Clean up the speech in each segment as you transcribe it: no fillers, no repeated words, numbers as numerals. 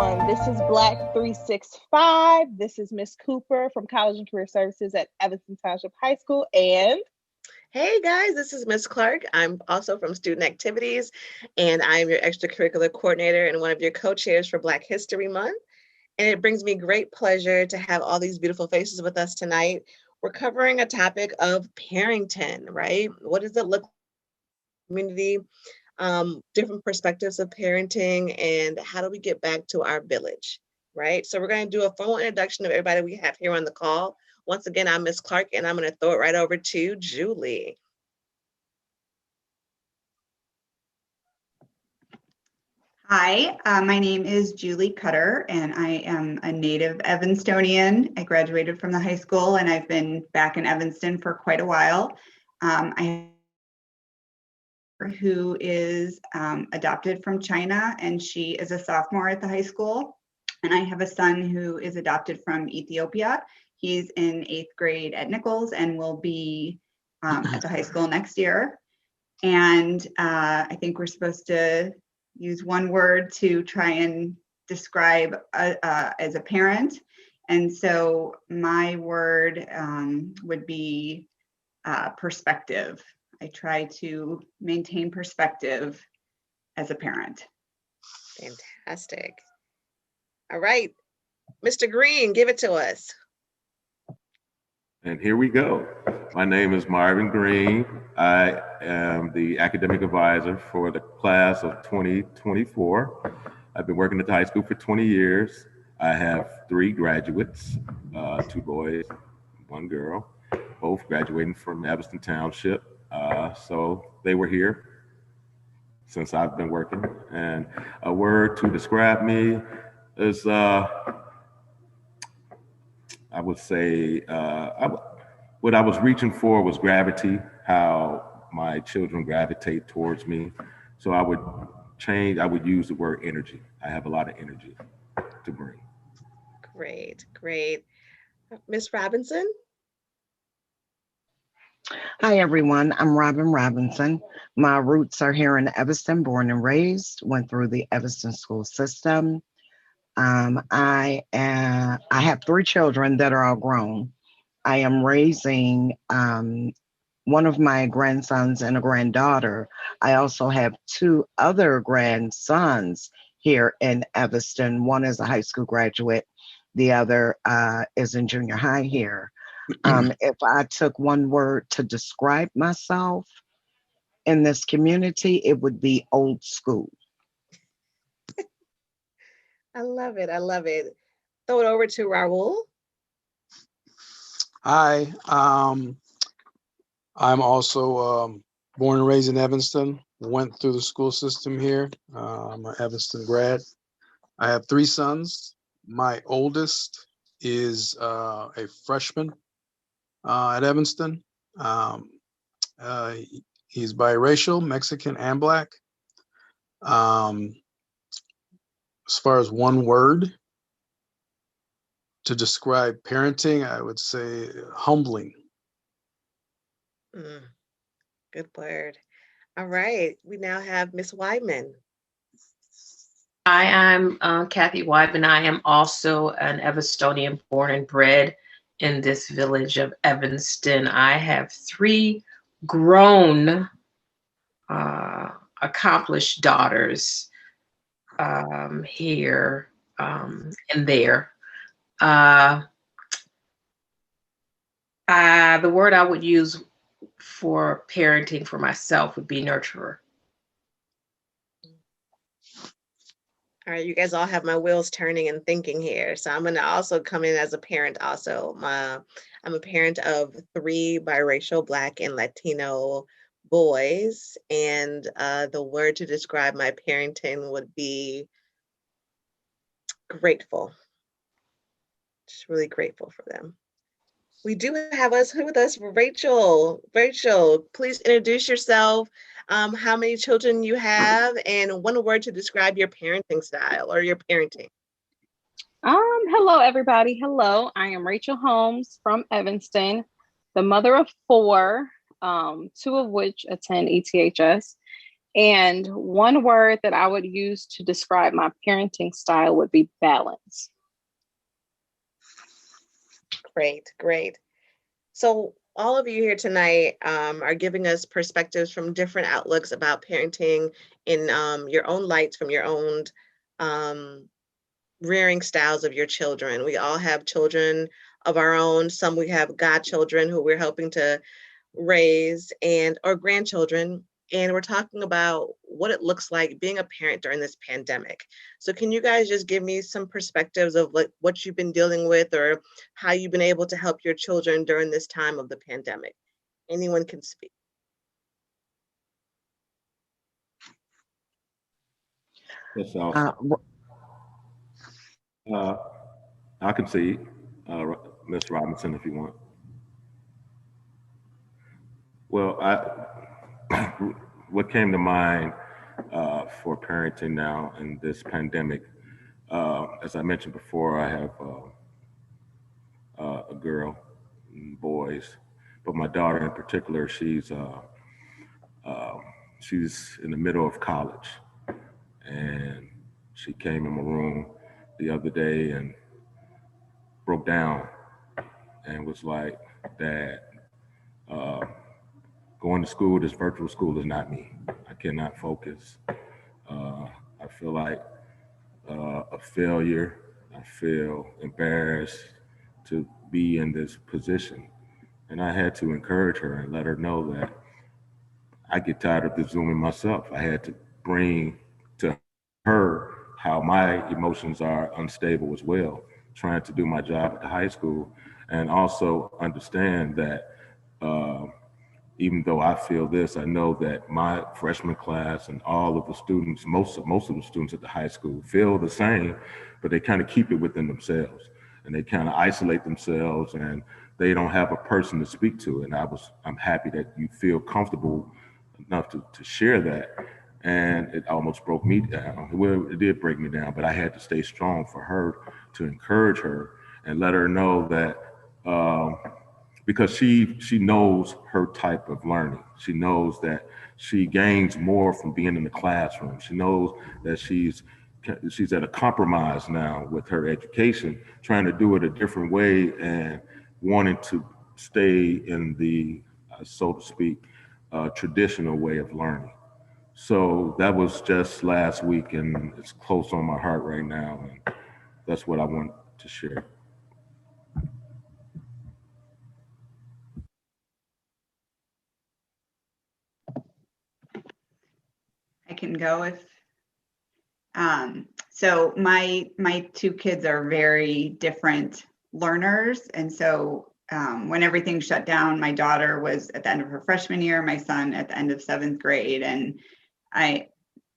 everyone. This is Black 365. This is Miss Cooper from College and Career Services at Evanston Township High School. And hey guys, this is Miss Clark. I'm also from Student Activities, and I'm your extracurricular coordinator and one of your co-chairs for Black History Month. And it brings me great pleasure to have all these beautiful faces with us tonight. We're covering a topic of parenting, right? What does it look like in the community? Different perspectives of parenting, and how do we get back to our village, right? So we're going to do a formal introduction of everybody we have here on the call. Once again, I'm Miss Clark, and I'm going to throw it right over to Julie. Hi, my name is Julie Cutter, and I am a native Evanstonian. I graduated from the high school, and I've been back in Evanston for quite a while. I who is adopted from China, and she is a sophomore at the high school. And I have a son who is adopted from Ethiopia. He's in 8th grade at Nichols and will be at the high school next year. And I think we're supposed to use one word to try and describe as a parent. And so my word would be perspective. I try to maintain perspective as a parent. Fantastic. All right, Mr. Green, give it to us. And here we go. My name is Marvin Green. I am the academic advisor for the class of 2024. I've been working at the high school for 20 years. I have 3 graduates, 2 boys, 1 girl, both graduating from Evanston Township. So they were here since I've been working. And a word to describe me is, I would say, what I was reaching for was gravity, how my children gravitate towards me. So I would use the word energy. I have a lot of energy to bring. Great, great. Miss Robinson? Hi, everyone. I'm Robin Robinson. My roots are here in Evanston, born and raised, went through the Evanston school system. I have 3 children that are all grown. I am raising one of my grandsons and a granddaughter. I also have 2 other grandsons here in Evanston. One is a high school graduate. The other is in junior high here. If I took one word to describe myself in this community, it would be old school. I love it. I love it. Throw it over to Raul. Hi, I'm also born and raised in Evanston, went through the school system here. I'm an Evanston grad. I have 3 sons. My oldest is a freshman at Evanston. He's biracial, Mexican and Black. As far as one word to describe parenting, I would say humbling. Good word. All right, we now have Miss Weibman. Hi, I'm Kathy Weib, and I am also an Evanstonian born and bred in this village of Evanston. I have 3 grown, accomplished daughters here and there. The word I would use for parenting for myself would be nurturer. All right, you guys all have my wheels turning and thinking here. So I'm going to also come in as a parent also. I'm a parent of 3 biracial Black and Latino boys. And the word to describe my parenting would be grateful. Just really grateful for them. We do have with us, Rachel. Rachel, please introduce yourself, how many children you have, and one word to describe your parenting style or your parenting. Hello, everybody. Hello, I am Rachel Holmes from Evanston, the mother of 4, 2 of which attend ETHS. And one word that I would use to describe my parenting style would be balance. Great, great. So all of you here tonight are giving us perspectives from different outlooks about parenting in your own lights, from your own rearing styles of your children. We all have children of our own. Some we have godchildren who we're helping to raise, and or grandchildren. And we're talking about what it looks like being a parent during this pandemic. So can you guys just give me some perspectives of what you've been dealing with, or how you've been able to help your children during this time of the pandemic? Anyone can speak. Yes, I can see Ms. Robinson if you want. Well, what came to mind for parenting now in this pandemic, as I mentioned before, I have a girl and boys, but my daughter in particular, she's in the middle of college, and she came in my room the other day and broke down and was like, "Dad, going to school, this virtual school is not me. I cannot focus. I feel like a failure. I feel embarrassed to be in this position." And I had to encourage her and let her know that I get tired of the Zooming myself. I had to bring to her how my emotions are unstable as well, trying to do my job at the high school, and also understand that even though I feel this, I know that my freshman class and all of the students, most of the students at the high school feel the same, but they kind of keep it within themselves and they kind of isolate themselves and they don't have a person to speak to. And I'm happy that you feel comfortable enough to share that. And it almost broke me down. Well, it did break me down, but I had to stay strong for her, to encourage her and let her know that because she knows her type of learning. She knows that she gains more from being in the classroom. She knows that she's at a compromise now with her education, trying to do it a different way and wanting to stay in the, so to speak, traditional way of learning. So that was just last week, and it's close on my heart right now, and that's what I want to share. I can go if so my two kids are very different learners, and so when everything shut down, my daughter was at the end of her freshman year, my son at the end of 7th grade, and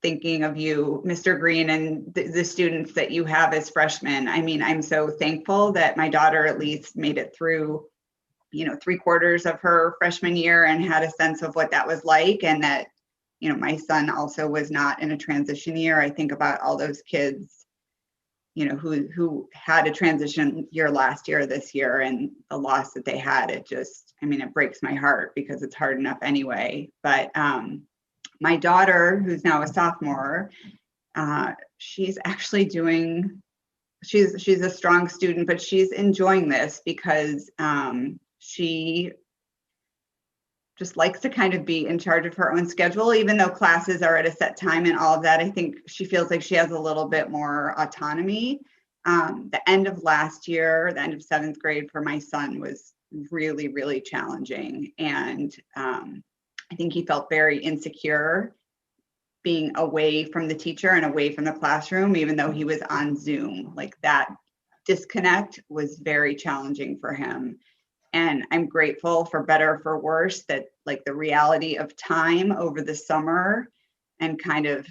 thinking of you, Mr. Green, and the students that you have as freshmen. I mean, I'm so thankful that my daughter at least made it through, 3/4 of her freshman year and had a sense of what that was like, and that my son also was not in a transition year. I think about all those kids, who had a transition year last year, this year, and the loss that they had. It breaks my heart because it's hard enough anyway. But my daughter, who's now a sophomore, she's actually she's a strong student, but she's enjoying this because she just likes to kind of be in charge of her own schedule, even though classes are at a set time and all of that. I think she feels like she has a little bit more autonomy. The end of last year, the end of 7th grade for my son was really, really challenging. And I think he felt very insecure being away from the teacher and away from the classroom, even though he was on Zoom. Like, that disconnect was very challenging for him. And I'm grateful, for better or for worse, that like the reality of time over the summer and kind of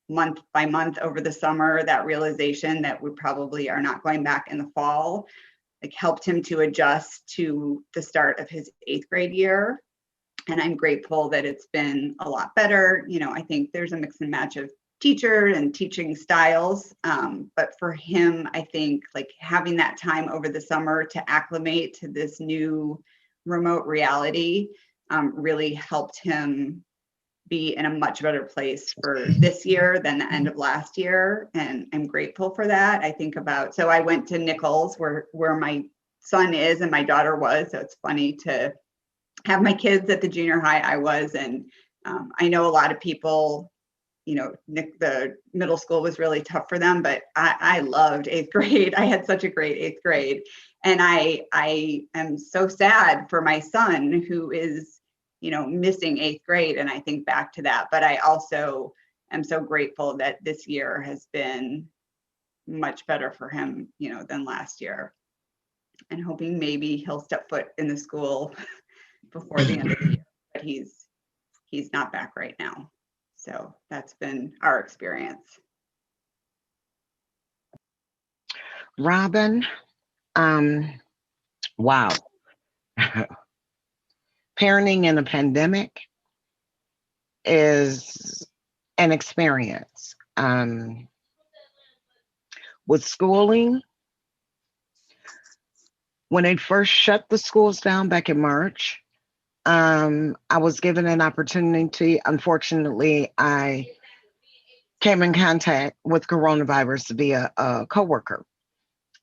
month by month over the summer, that realization that we probably are not going back in the fall, like, helped him to adjust to the start of his 8th grade year. And I'm grateful that it's been a lot better. I think there's a mix and match of teacher and teaching styles. But for him, I think like having that time over the summer to acclimate to this new remote reality really helped him be in a much better place for this year than the end of last year. And I'm grateful for that. I think about, so I went to Nichols where my son is and my daughter was. So it's funny to have my kids at the junior high I was. And I know a lot of people, you know, the middle school was really tough for them, but I loved 8th grade. I had such a great 8th grade. And I am so sad for my son who is, you know, missing 8th grade. And I think back to that, but I also am so grateful that this year has been much better for him, you know, than last year, and hoping maybe he'll step foot in the school before the end of the year, but he's not back right now. So that's been our experience. Robin, wow. Parenting in a pandemic is an experience. With schooling, when they first shut the schools down back in March, I was given an opportunity. Unfortunately, I came in contact with coronavirus via a coworker.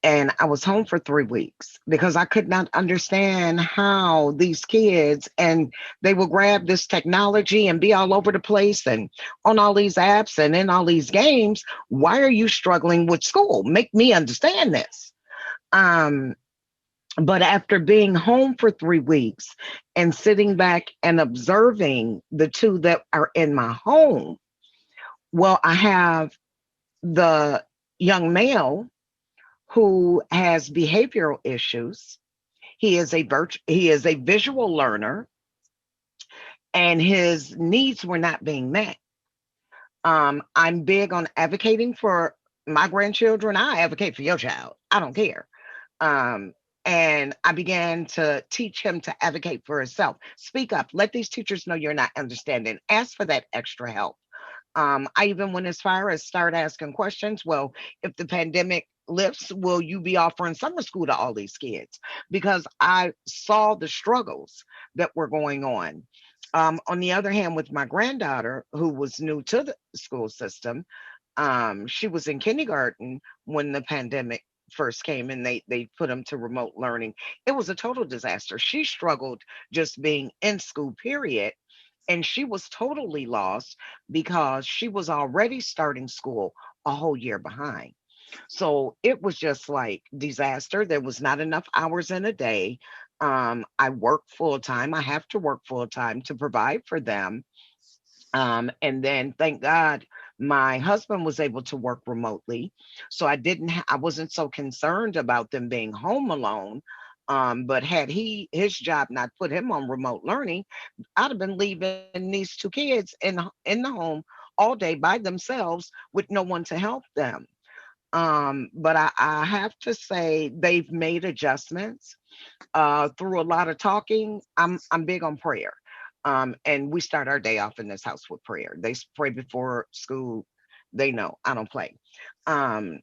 And I was home for 3 weeks because I could not understand how these kids, and they will grab this technology and be all over the place and on all these apps and in all these games. Why are you struggling with school? Make me understand this. But after being home for 3 weeks and sitting back and observing the two that are in my home, well, I have the young male who has behavioral issues. He is a visual learner, and his needs were not being met. I'm big on advocating for my grandchildren. I advocate for your child. I don't care. And I began to teach him to advocate for himself. Speak up. Let these teachers know you're not understanding. Ask for that extra help. I even went as far as start asking questions. Well, if the pandemic lifts, will you be offering summer school to all these kids? Because I saw the struggles that were going on. On the other hand, with my granddaughter, who was new to the school system, she was in kindergarten when the pandemic first came and they put them to remote learning. It was a total disaster. She struggled just being in school, period. And she was totally lost because she was already starting school a whole year behind. So it was just like disaster. There was not enough hours in a day. I work full time. I have to work full time to provide for them. And then thank God my husband was able to work remotely. So I wasn't so concerned about them being home alone. But had his job not put him on remote learning, I'd have been leaving these two kids in the home all day by themselves with no one to help them. But I have to say they've made adjustments through a lot of talking. I'm big on prayer. And we start our day off in this house with prayer. They pray before school. They know I don't play. Um,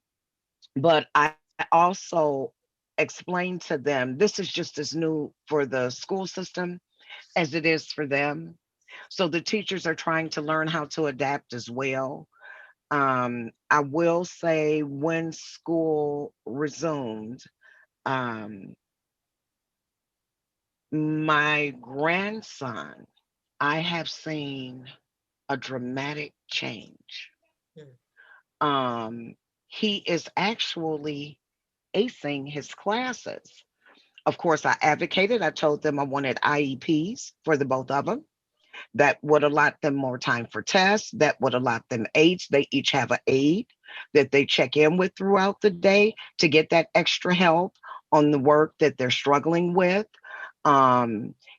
but I also explain to them this is just as new for the school system as it is for them. So the teachers are trying to learn how to adapt as well. I will say when school resumed, um, my grandson, I have seen a dramatic change. Um, he is actually acing his classes. Of course, I advocated. I told them I wanted IEPs for the both of them. That would allot them more time for tests. That would allot them aides. They each have an aide that they check in with throughout the day to get that extra help on the work that they're struggling with.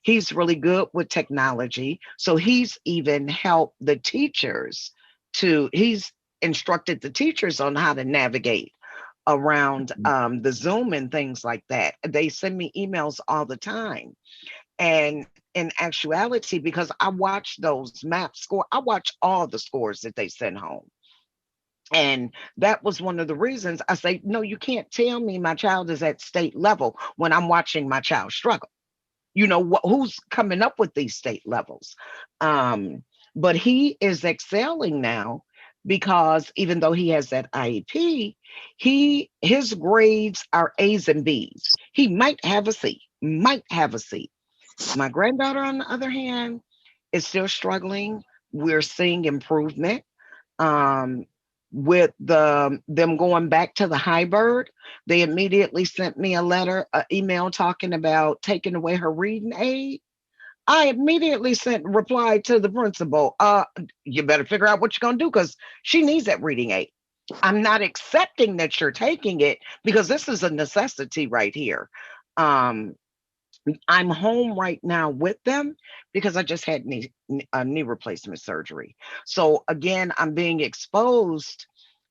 He's really good with technology. So he's even helped the teachers he's instructed the teachers on how to navigate around the Zoom and things like that. They send me emails all the time. And in actuality, because I watch those map score, I watch all the scores that they send home. And that was one of the reasons I say, no, you can't tell me my child is at state level when I'm watching my child struggle. You know, who's coming up with these state levels? But he is excelling now because even though he has that IEP, his grades are A's and B's. He might have a C, might have a C. My granddaughter, on the other hand, is still struggling. We're seeing improvement. Um, with them going back to the hybrid, they immediately sent me a letter, an email talking about taking away her reading aid. I immediately replied to the principal, you better figure out what you're gonna do because she needs that reading aid. I'm not accepting that you're taking it because this is a necessity right here. Um, I'm home right now with them because I just had knee replacement surgery. So again, I'm being exposed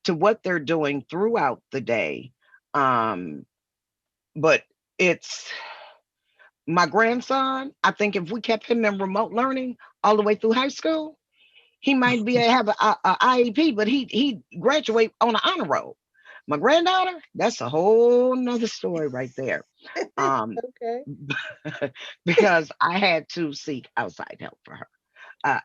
to what they're doing throughout the day. Um, but it's my grandson. I think if we kept him in remote learning all the way through high school, he might be have a IEP, but he graduate on an honor roll. My granddaughter, that's a whole nother story right there. Um, Okay. because I had to seek outside help for her.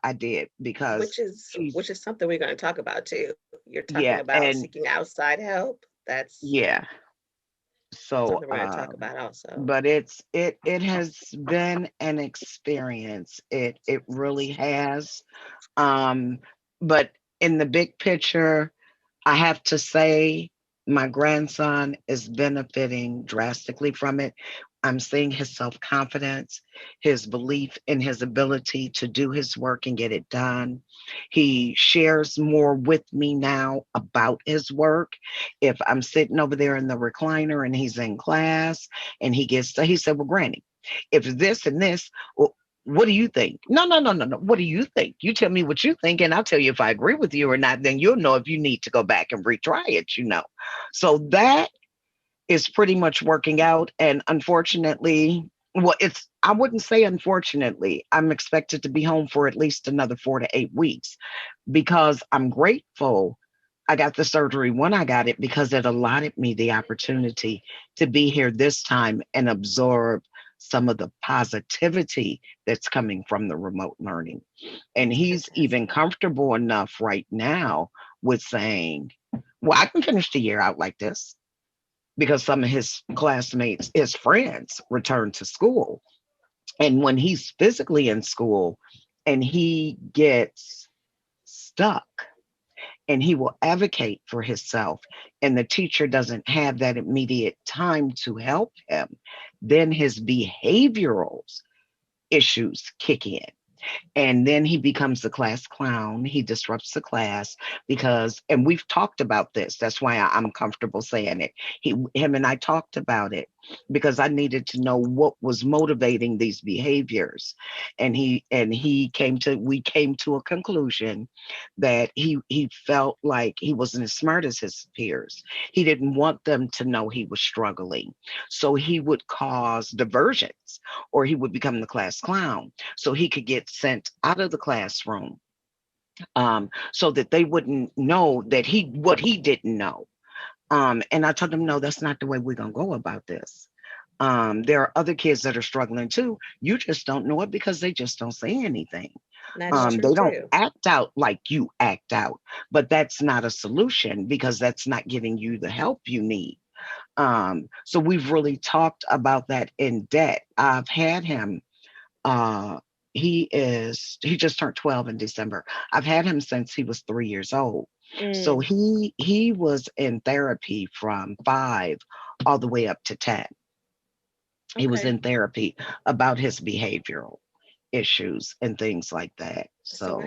I did because Which is she's something we're going to talk about too. You're talking yeah, about and seeking outside help. That's yeah. So something we're going to talk about also. but it has been an experience. It really has. Um, but in the big picture, I have to say my grandson is benefiting drastically from it. I'm seeing his self confidence, his belief in his ability to do his work and get it done. He shares more with me now about his work. If I'm sitting over there in the recliner and he's in class and he said, well, Granny, if this and this, well, what do you think? No, no, no, no, no. What do you think? You tell me what you think, and I'll tell you if I agree with you or not. Then you'll know if you need to go back and retry it. So that is pretty much working out. And unfortunately, well, I wouldn't say unfortunately, I'm expected to be home for at least another 4 to 8 weeks because I'm grateful I got the surgery when I got it because it allotted me the opportunity to be here this time and absorb some of the positivity that's coming from the remote learning. And That's he's even fantastic. comfortable enough right now with saying, well, I can finish the year out like this because some of his classmates, his friends, return to school. And when he's physically in school and he gets stuck, and he will advocate for himself, and the teacher doesn't have that immediate time to help him, then his behavioral issues kick in. And then he becomes the class clown. He disrupts the class because, and we've talked about this. That's why I'm comfortable saying it. Him and I talked about it because I needed to know what was motivating these behaviors. And we came to a conclusion that he felt like he wasn't as smart as his peers. He didn't want them to know he was struggling. So he would cause diversions or he would become the class clown so he could get sent out of the classroom, so that they wouldn't know that what he didn't know. And I told him, no, that's not the way we're going to go about this. There are other kids that are struggling too. You just don't know it because they just don't say anything. That's true They don't too. act out like you act out, but that's not a solution because that's not giving you the help you need. So we've really talked about that in depth. I've had him uh, he just turned 12 in December. I've had him since he was 3 years old. So Mm, he was in therapy from 5 all the way up to 10. He was okay. in therapy about his behavioral issues and things like that. So So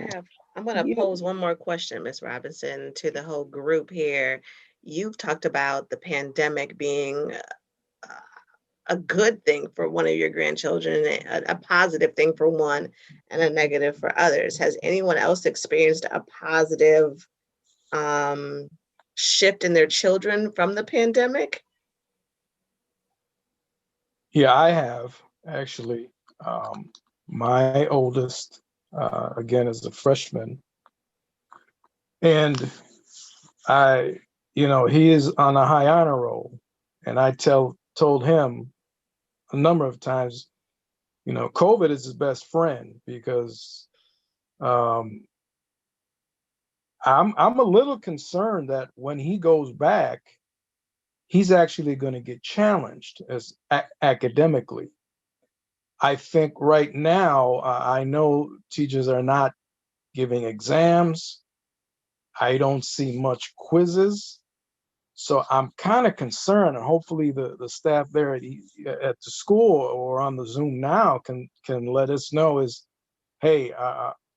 I'm going to yeah. pose one more question, Miss Robinson, to the whole group here. You've talked about the pandemic being a good thing for one of your grandchildren, a positive thing for one, and a negative for others. Has anyone else experienced a positive um, shift in their children from the pandemic? Yeah, I have actually. My oldest, again, is a freshman, and I, he is on a high honor roll, and I told him a number of times, COVID is his best friend because I'm a little concerned that when he goes back, he's actually going to get challenged as academically. I think right now, I know teachers are not giving exams. I don't see much quizzes. So I'm kind of concerned, and hopefully the staff there at the school or on the Zoom now can let us know is, hey,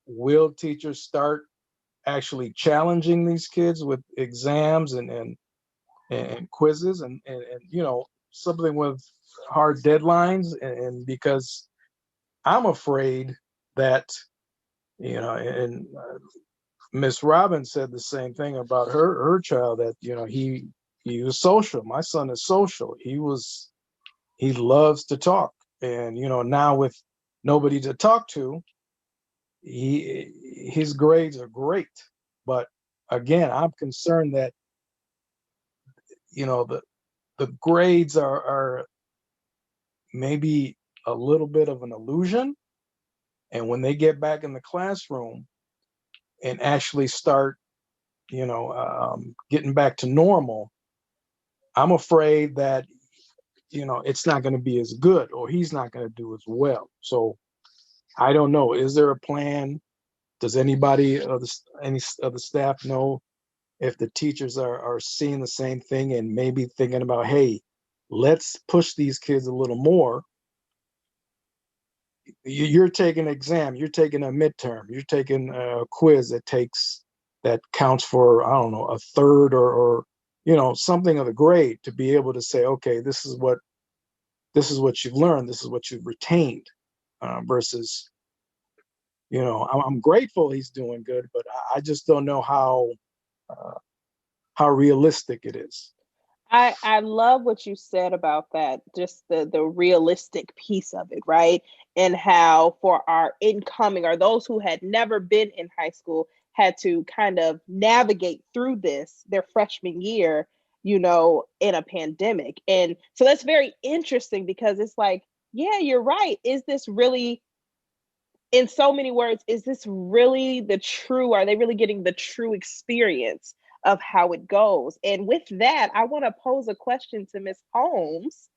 will teachers start actually challenging these kids with exams and quizzes and something with hard deadlines, and because I'm afraid that and Miss Robbins said the same thing about her child, that he was social. My son is social. He loves to talk, and now with nobody to talk to, his grades are great. But again, I'm concerned that the grades are maybe a little bit of an illusion, and when they get back in the classroom and actually start getting back to normal, I'm afraid that it's not going to be as good, or he's not going to do as well. So I don't know. Is there a plan? Does any of the staff know if the teachers are seeing the same thing and maybe thinking about, hey, let's push these kids a little more? You're taking an exam, you're taking a midterm, you're taking a quiz that counts for, I don't know, a third or something of the grade, to be able to say, okay, this is what you've learned, this is what you've retained, versus I'm grateful he's doing good, but I just don't know how realistic it is. I love what you said about that, just the realistic piece of it, right? And how for our incoming, or those who had never been in high school, had to kind of navigate through this their freshman year, in a pandemic. And so that's very interesting, because it's like, yeah, you're right. Is this really, in so many words, is this really are they really getting the true experience of how it goes? And with that, I want to pose a question to Ms. Holmes,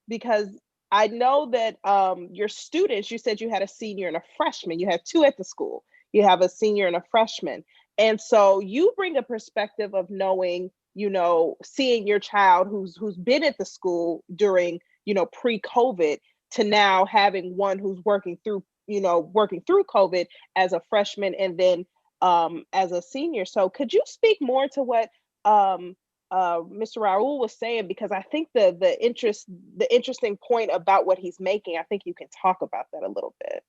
because I know that your students, you said you had a senior and a freshman. You have two at the school. You have a senior and a freshman. And so you bring a perspective of knowing, seeing your child who's been at the school during, pre-COVID, to now having one who's working through COVID as a freshman, and then as a senior. So could you speak more to what Mr. Raul was saying? Because I think the interesting point about what he's making, I think you can talk about that a little bit.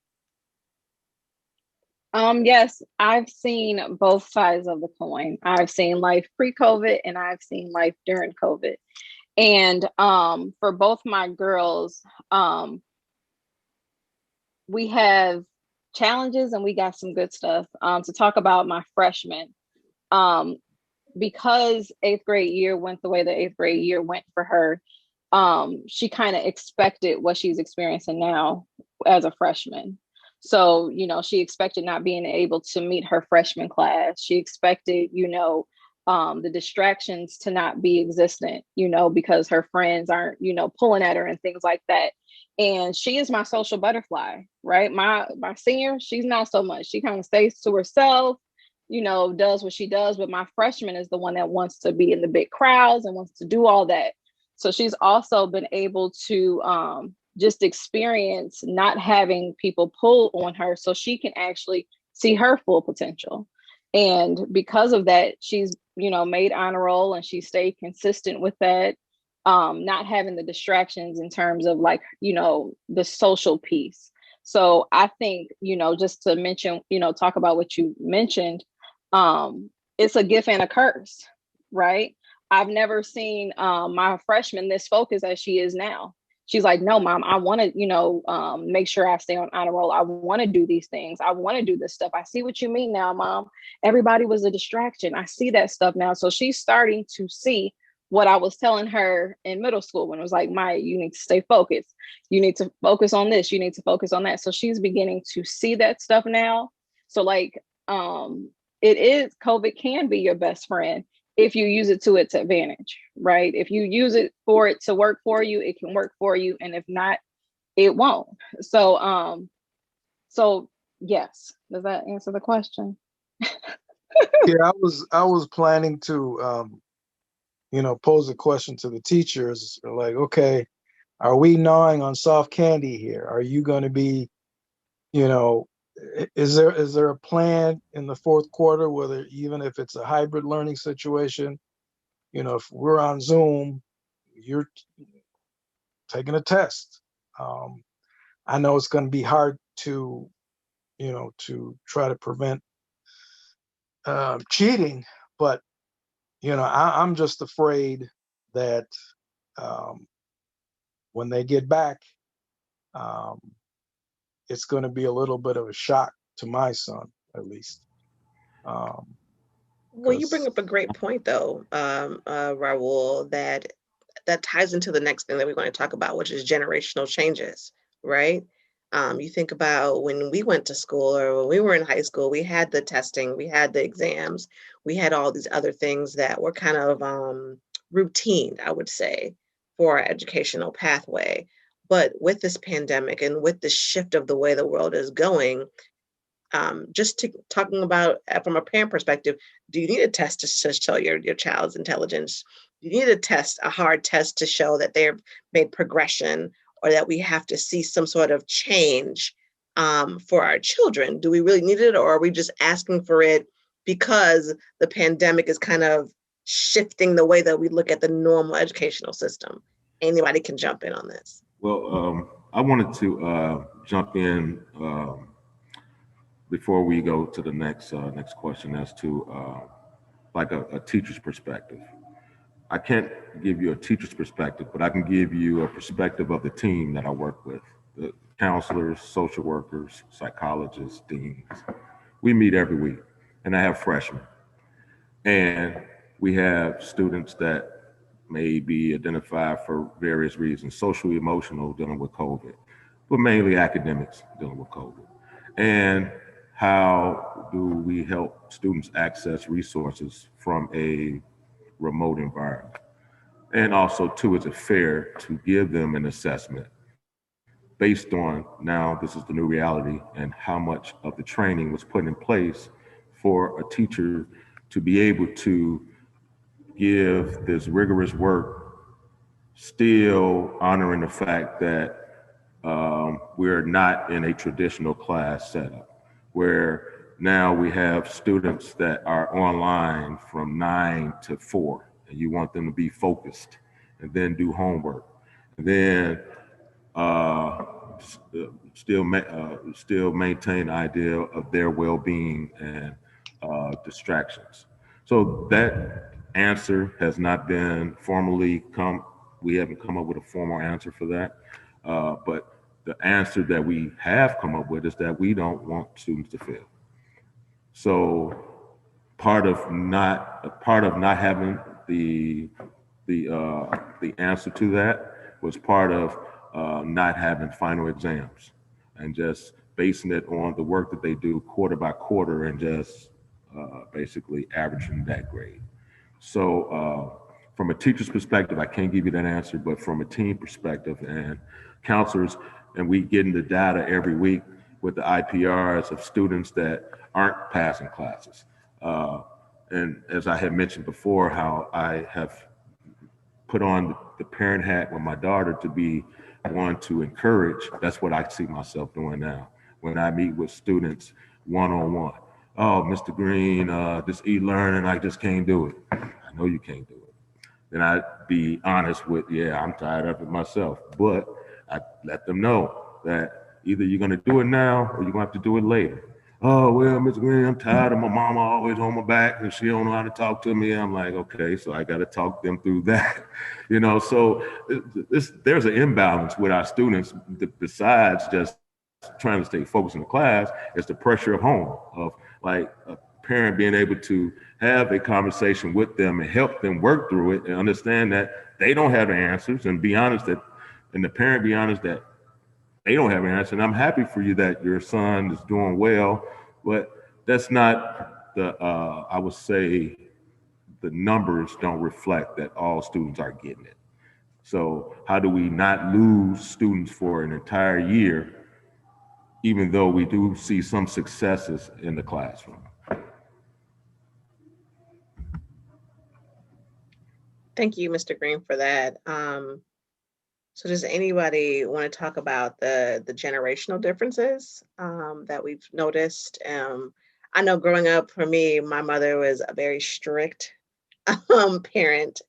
Yes, I've seen both sides of the coin. I've seen life pre-COVID and I've seen life during COVID. And for both my girls, we have challenges and we got some good stuff. To talk about my freshman, because eighth grade year went the way the eighth grade year went for her, she kind of expected what she's experiencing now as a freshman. So, she expected not being able to meet her freshman class. She expected, the distractions to not be existent, because her friends aren't, pulling at her and things like that. And she is my social butterfly, right? My senior, she's not so much. She kind of stays to herself, does what she does. But my freshman is the one that wants to be in the big crowds and wants to do all that. So she's also been able to just experience not having people pull on her, so she can actually see her full potential. And because of that, she's, made honor roll, and she stayed consistent with that, not having the distractions in terms of the social piece. So I think, just to mention, talk about what you mentioned, it's a gift and a curse, right? I've never seen my freshman this focused as she is now. She's like, no, mom, I want to, make sure I stay on honor roll. I want to do these things. I want to do this stuff. I see what you mean now, mom. Everybody was a distraction. I see that stuff now. So she's starting to see what I was telling her in middle school, when it was like, Maya, you need to stay focused. You need to focus on this. You need to focus on that. So she's beginning to see that stuff now. So COVID can be your best friend if you use it to its advantage, right? If you use it for it to work for you, it can work for you. And if not, it won't. So yes, does that answer the question? Yeah, I was planning to pose a question to the teachers, like, okay, are we gnawing on soft candy here? Are you going to be, is there a plan in the fourth quarter, whether even if it's a hybrid learning situation, if we're on Zoom, you're taking a test. I know it's going to be hard to try to prevent cheating, but I'm just afraid that when they get back, it's going to be a little bit of a shock to my son, at least. Well, you bring up a great point, though, Raul, that ties into the next thing that we're going to talk about, which is generational changes, right? You think about when we went to school or when we were in high school, we had the testing, we had the exams, we had all these other things that were kind of routine, I would say, for our educational pathway. But with this pandemic and with the shift of the way the world is going, talking about from a parent perspective, do you need a test to show your child's intelligence? Do you need a hard test to show that they've made progression, or that we have to see some sort of change for our children? Do we really need it, or are we just asking for it because the pandemic is kind of shifting the way that we look at the normal educational system? Anybody can jump in on this. Well, I wanted to jump in before we go to the next question as to like a teacher's perspective. I can't give you a teacher's perspective, but I can give you a perspective of the team that I work with, the counselors, social workers, psychologists, deans. We meet every week, and I have freshmen. And we have students that may be identified for various reasons, social, emotional, dealing with COVID, but mainly academics dealing with COVID. And how do we help students access resources from a remote environment? And also, too, is it fair to give them an assessment based on, now this is the new reality, and how much of the training was put in place for a teacher to be able to give this rigorous work, still honoring the fact that we're not in a traditional class setup, where now we have students that are online from 9 to 4, and you want them to be focused and then do homework, and then still maintain the idea of their well-being and distractions. So that answer has not been we haven't come up with a formal answer for that. But the answer that we have come up with is that we don't want students to fail. So part of not having the answer to that was part of not having final exams and just basing it on the work that they do quarter by quarter and just basically averaging that grade. So from a teacher's perspective, I can't give you that answer, but from a team perspective and counselors, and we get into data every week with the IPRs of students that aren't passing classes. And as I had mentioned before, how I have put on the parent hat with my daughter to be one to encourage. That's what I see myself doing now. When I meet with students one-on-one, oh, Mr. Green, this e-learning, I just can't do it. I know you can't do it. Then I'd be honest with, yeah, I'm tired of it myself. But I let them know that either you're gonna do it now or you're gonna have to do it later. Oh, well, Mr. Green, I'm tired of my mama always on my back and she don't know how to talk to me. I'm like, okay, so I got to talk them through that. So there's an imbalance with our students besides just trying to stay focused in the class. It's the pressure of home, of like a parent being able to have a conversation with them and help them work through it and understand that they don't have the answers, and be honest and the parent be honest that they don't have an answer. And I'm happy for you that your son is doing well, but that's not I would say the numbers don't reflect that all students are getting it. So how do we not lose students for an entire year, even though we do see some successes in the classroom? Thank you, Mr. Green, for that. So does anybody want to talk about the generational differences that we've noticed? I know growing up for me, my mother was a very strict parent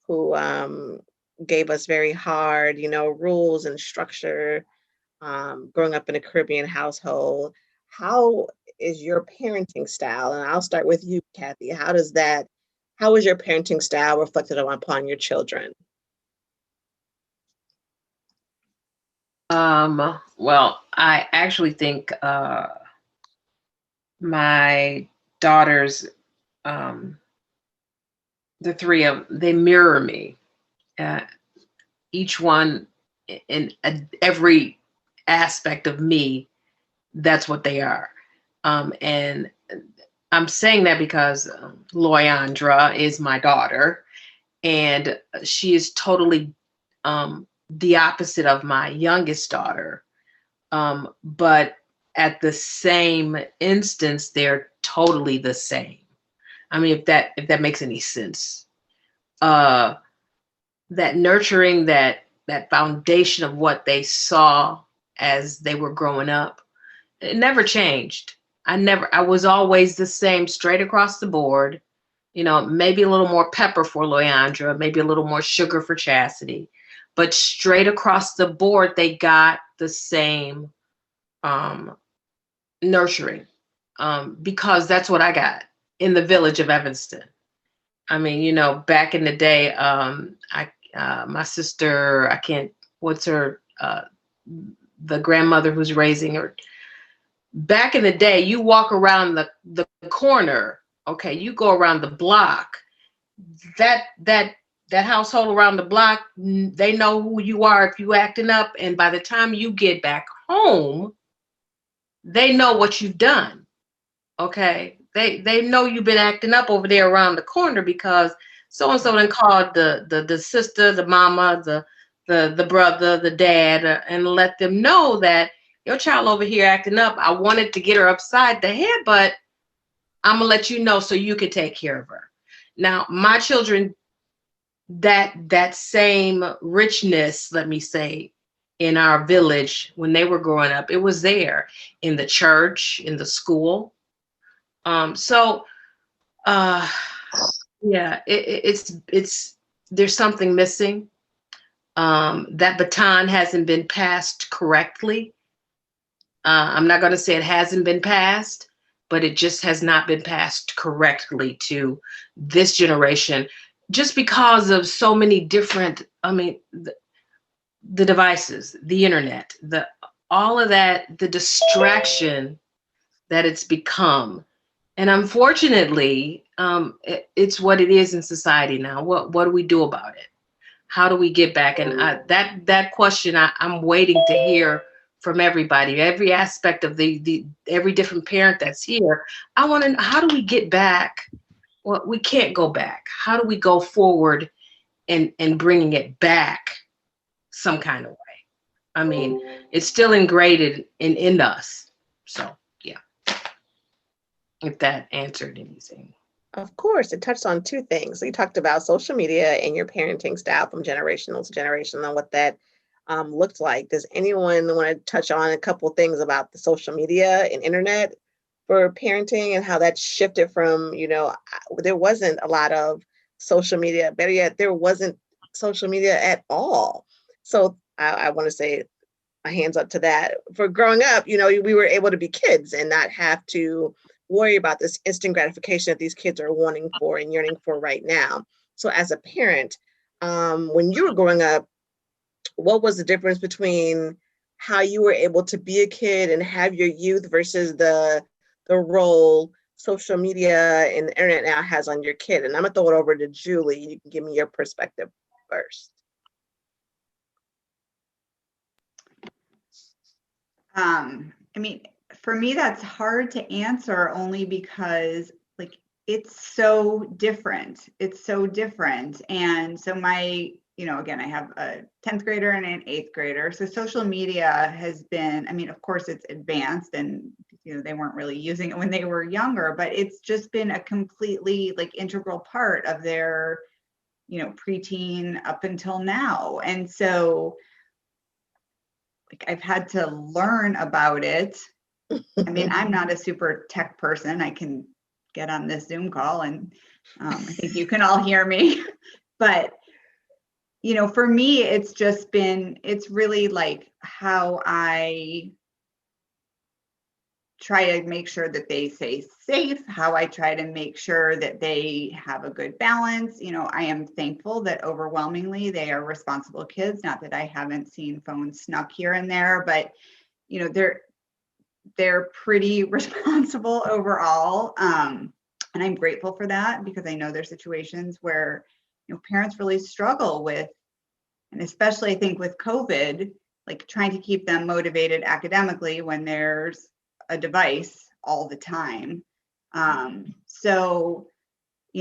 who gave us very hard, rules and structure. Growing up in a Caribbean household, how is your parenting style? And I'll start with you, Kathy. How is your parenting style reflected upon your children? Well, I actually think my daughters, the three of them, they mirror me. Each one in every aspect of me, that's what they are. And I'm saying that because Loyandra is my daughter, and she is totally the opposite of my youngest daughter. But at the same instance, they're totally the same. I mean, if that makes any sense. That nurturing, that foundation of what they saw as they were growing up, it never changed. I was always the same, straight across the board. Maybe a little more pepper for Loyandra, maybe a little more sugar for Chastity, but straight across the board, they got the same nurturing, because that's what I got in the village of Evanston. I mean, back in the day, my sister, what's her, the grandmother who's raising her. Back in the day, you walk around the corner, okay, you go around the block, that household around the block, they know who you are if you acting up. And by the time you get back home, they know what you've done. Okay. They know you've been acting up over there around the corner because so-and-so then called the sister, the mama, the brother, the dad, and let them know that your child over here acting up. I wanted to get her upside the head, but I'm gonna let you know so you can take care of her. Now, my children, that same richness, let me say, in our village when they were growing up, it was there in the church, in the school. Yeah, it's there's something missing. That baton hasn't been passed correctly. I'm not going to say it hasn't been passed, but it just has not been passed correctly to this generation, just because of so many different, the devices, the internet, all of that, the distraction that it's become. And unfortunately, it's what it is in society now. What do we do about it? How do we get back? And that question, I'm waiting to hear from everybody, every aspect of the every different parent that's here. I want to know, how do we get back? Well, we can't go back. How do we go forward and bringing it back some kind of way? I mean, it's still ingrained in us. So, yeah. If that answered anything. Of course, it touched on two things. You talked about social media and your parenting style from generational to generation and what that looked like. Does anyone want to touch on a couple things about the social media and internet for parenting and how that shifted from, there wasn't a lot of social media, better yet, there wasn't social media at all. So I want to say a hands up to that. For growing up, we were able to be kids and not have to worry about this instant gratification that these kids are wanting for and yearning for right now. So as a parent, when you were growing up, what was the difference between how you were able to be a kid and have your youth versus the role social media and the internet now has on your kid? And I'm gonna throw it over to Julie. You can give me your perspective first. For me, that's hard to answer only because it's so different. It's so different. And so my, again, I have a 10th grader and an 8th grader. So social media has been, I mean, of course it's advanced and, they weren't really using it when they were younger, but it's just been a completely like integral part of their, preteen up until now. And so like I've had to learn about it. I mean, I'm not a super tech person. I can get on this Zoom call and I think you can all hear me. But, for me, it's really like how I try to make sure that they stay safe, how I try to make sure that they have a good balance. I am thankful that overwhelmingly they are responsible kids. Not that I haven't seen phones snuck here and there, but, they're pretty responsible overall. And I'm grateful for that because I know there's situations where, parents really struggle with, and especially I think with COVID, like trying to keep them motivated academically when there's a device all the time. So,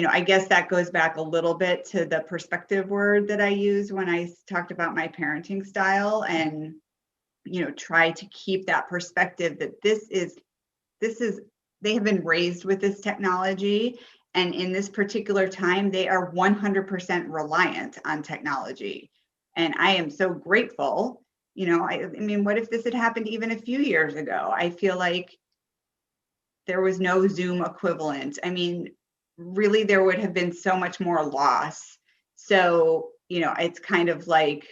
I guess that goes back a little bit to the perspective word that I used when I talked about my parenting style and, try to keep that perspective that this is, they have been raised with this technology. And in this particular time, they are 100% reliant on technology. And I am so grateful. I mean, what if this had happened even a few years ago? I feel like there was no Zoom equivalent. I mean, really, there would have been so much more loss. So, it's kind of like,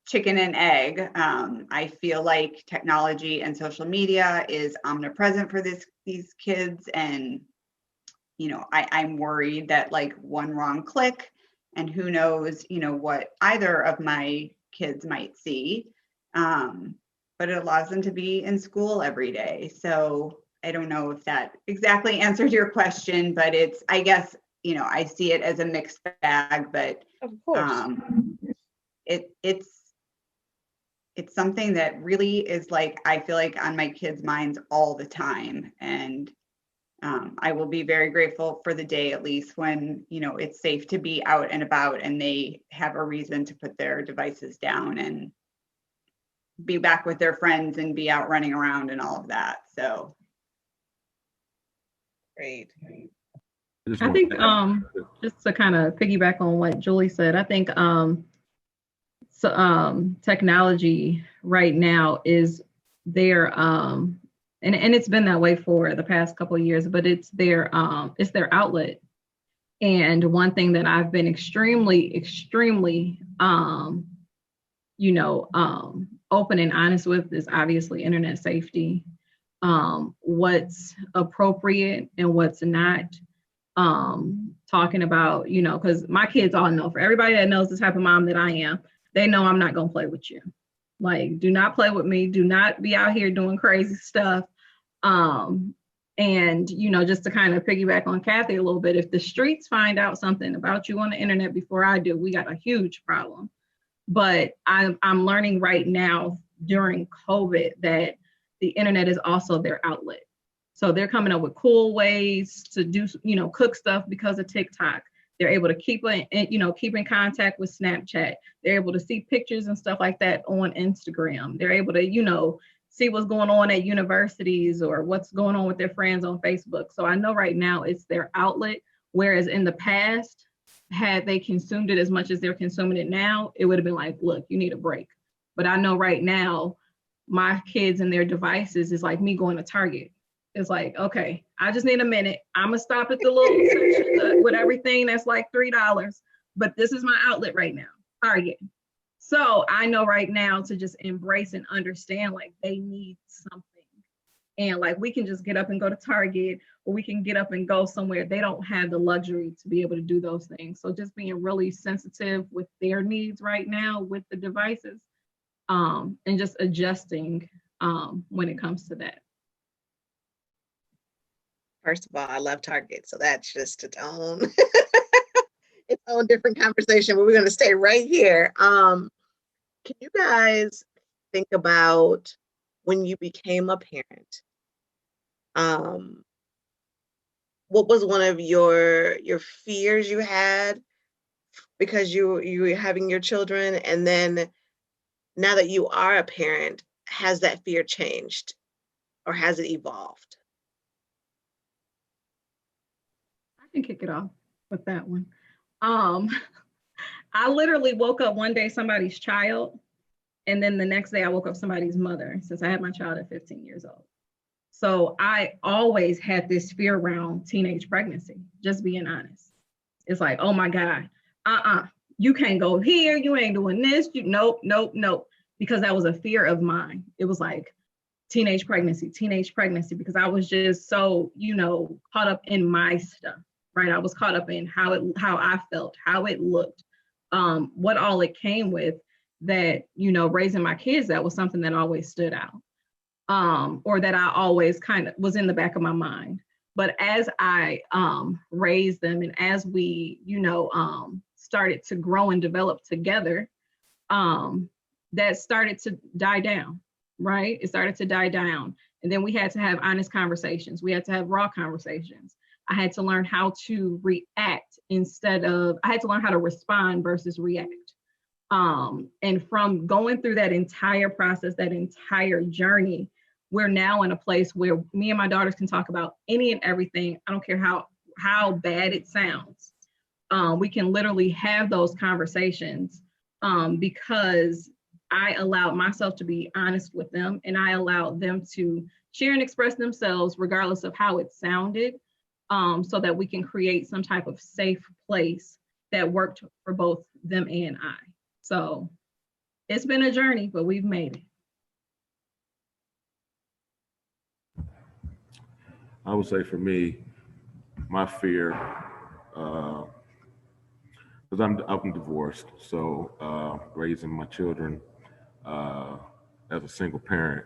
chicken and egg. I feel like technology and social media is omnipresent for these kids. And, I'm worried that like one wrong click and who knows, what either of my kids might see. But it allows them to be in school every day. So I don't know if that exactly answered your question, but I guess, I see it as a mixed bag, but of course. It's something that really is like, I feel like on my kids' minds all the time. And I will be very grateful for the day, at least when, it's safe to be out and about and they have a reason to put their devices down and be back with their friends and be out running around and all of that. So. Great. I think just to kind of piggyback on what Julie said, I think technology right now is their and it's been that way for the past couple of years, but it's their outlet. And one thing that I've been extremely open and honest with is obviously internet safety, what's appropriate and what's not. Talking about, because my kids all know, for everybody that knows the type of mom that I am, they know I'm not going to play with you. Like, do not play with me. Do not be out here doing crazy stuff. And, just to kind of piggyback on Kathy a little bit, if the streets find out something about you on the internet before I do, we got a huge problem. But I'm learning right now during COVID that the internet is also their outlet. So they're coming up with cool ways to do, cook stuff because of TikTok. They're able to keep in contact with Snapchat. They're able to see pictures and stuff like that on Instagram. They're able to, see what's going on at universities or what's going on with their friends on Facebook. So I know right now it's their outlet, whereas in the past, had they consumed it as much as they're consuming it now, it would have been like, look, you need a break. But I know right now, my kids and their devices is like me going to Target. It's like, okay, I just need a minute. I'm gonna stop at the little section with everything that's like $3, but this is my outlet right now, Target. So I know right now to just embrace and understand, like, they need something. And like, we can just get up and go to Target, or we can get up and go somewhere. They don't have the luxury to be able to do those things. So just being really sensitive with their needs right now with the devices, and just adjusting when it comes to that. First of all, I love Target, so that's just its own its own different conversation, but we're going to stay right here. Can you guys think about when you became a parent? what was one of your fears you had because you were having your children, and then now that you are a parent, has that fear changed or has it evolved? I can kick it off with that one. Um, I literally woke up one day somebody's child, and then the next day I woke up somebody's mother, since I had my child at 15 years old. So I always had this fear around teenage pregnancy, just being honest. It's like, oh my God, you can't go here, you ain't doing this, nope, nope, nope, because that was a fear of mine. It was like teenage pregnancy, because I was just so, caught up in my stuff, right? I was caught up in how I felt, how it looked, what all it came with, that, raising my kids, that was something that always stood out. Or that I always kind of was in the back of my mind. But as I raised them, and as we, started to grow and develop together, that started to die down, right? It started to die down. And then we had to have honest conversations. We had to have raw conversations. I had to learn how to react I had to learn how to respond versus react. And from going through that entire process, that entire journey, we're now in a place where me and my daughters can talk about any and everything. I don't care how bad it sounds. We can literally have those conversations because I allowed myself to be honest with them, and I allowed them to share and express themselves regardless of how it sounded, so that we can create some type of safe place that worked for both them and I. So it's been a journey, but we've made it. I would say for me, my fear, because I'm divorced, so raising my children as a single parent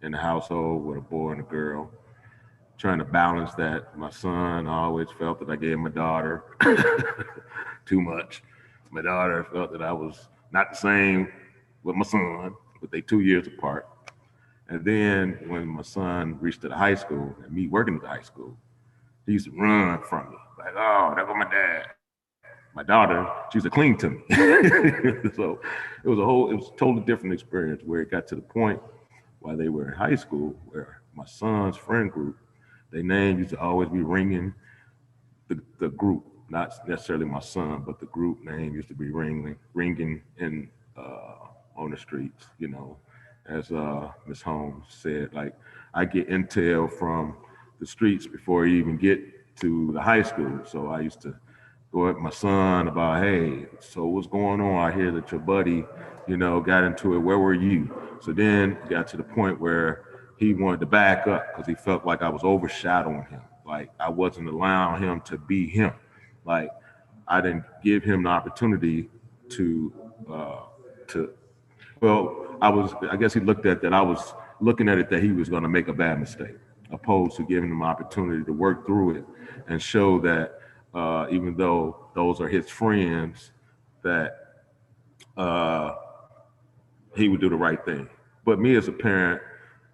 in the household with a boy and a girl, trying to balance that. My son, I always felt that I gave my daughter too much. My daughter felt that I was not the same with my son, but they 2 years apart. And then when my son reached to the high school, and me working at the high school, he used to run from me. Like, oh, that was my dad. My daughter, she used to cling to me. So it was a totally different experience, where it got to the point while they were in high school where my son's friend group, their name used to always be ringing the group, not necessarily my son, but the group name used to be ringing in on the streets, as Ms. Holmes said, like, I get intel from the streets before you even get to the high school. So I used to go at my son about, hey, so what's going on? I hear that your buddy, got into it. Where were you? So then it got to the point where he wanted to back up because he felt like I was overshadowing him. Like I wasn't allowing him to be him. Like I didn't give him the opportunity to I guess he looked at that. I was looking at it that he was going to make a bad mistake, opposed to giving him an opportunity to work through it and show that even though those are his friends, that he would do the right thing. But me as a parent,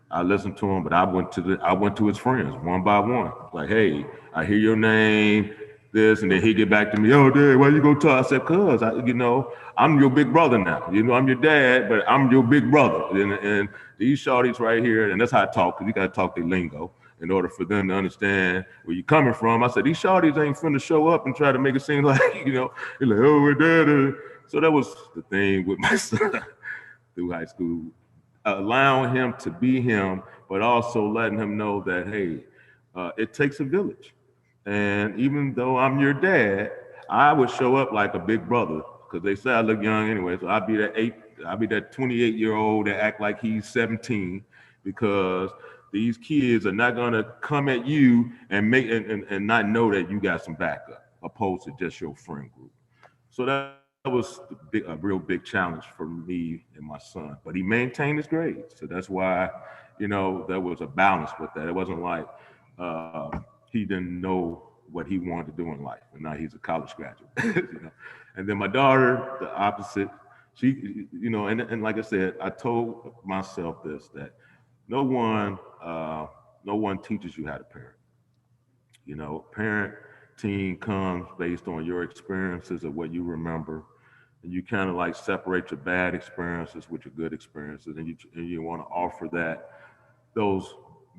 I listened to him, but I went to his friends one by one. Like, hey, I hear your name, this, and then he get back to me, oh, Dad, why you go talk? I said, cause I'm your big brother now. I'm your dad, but I'm your big brother. And these shorties right here, and that's how I talk, because you gotta talk their lingo in order for them to understand where you're coming from. I said, these shorties ain't finna show up and try to make it seem like, they're like, oh, we're dad. So that was the thing with my son through high school, allowing him to be him, but also letting him know that, hey, it takes a village. And even though I'm your dad, I would show up like a big brother, because they say I look young anyway. So I'll be that 28-year-old that act like he's 17, because these kids are not gonna come at you and and not know that you got some backup, opposed to just your friend group. So that was a real big challenge for me and my son. But he maintained his grades, so that's why, there was a balance with that. It wasn't like he didn't know what he wanted to do in life, and now he's a college graduate. And then my daughter, the opposite. She, and like I said, I told myself this, that no one teaches you how to parent. You know, parenting comes based on your experiences of what you remember, and you kind of like separate your bad experiences with your good experiences, and you want to offer those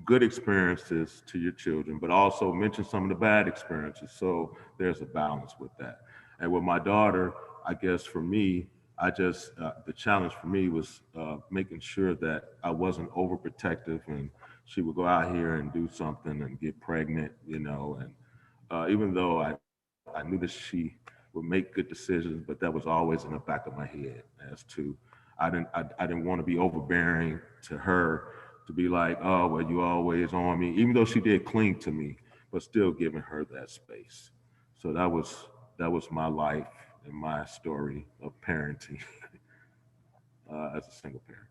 good experiences to your children, but also mention some of the bad experiences. So there's a balance with that. And with my daughter, I guess for me, the challenge for me was making sure that I wasn't overprotective, and she would go out here and do something and get pregnant, you know. And even though I knew that she would make good decisions, but that was always in the back of my head as to I didn't want to be overbearing to her, to be like, oh, well, you always on me, even though she did cling to me, but still giving her that space. So that was my life and my story of parenting as a single parent.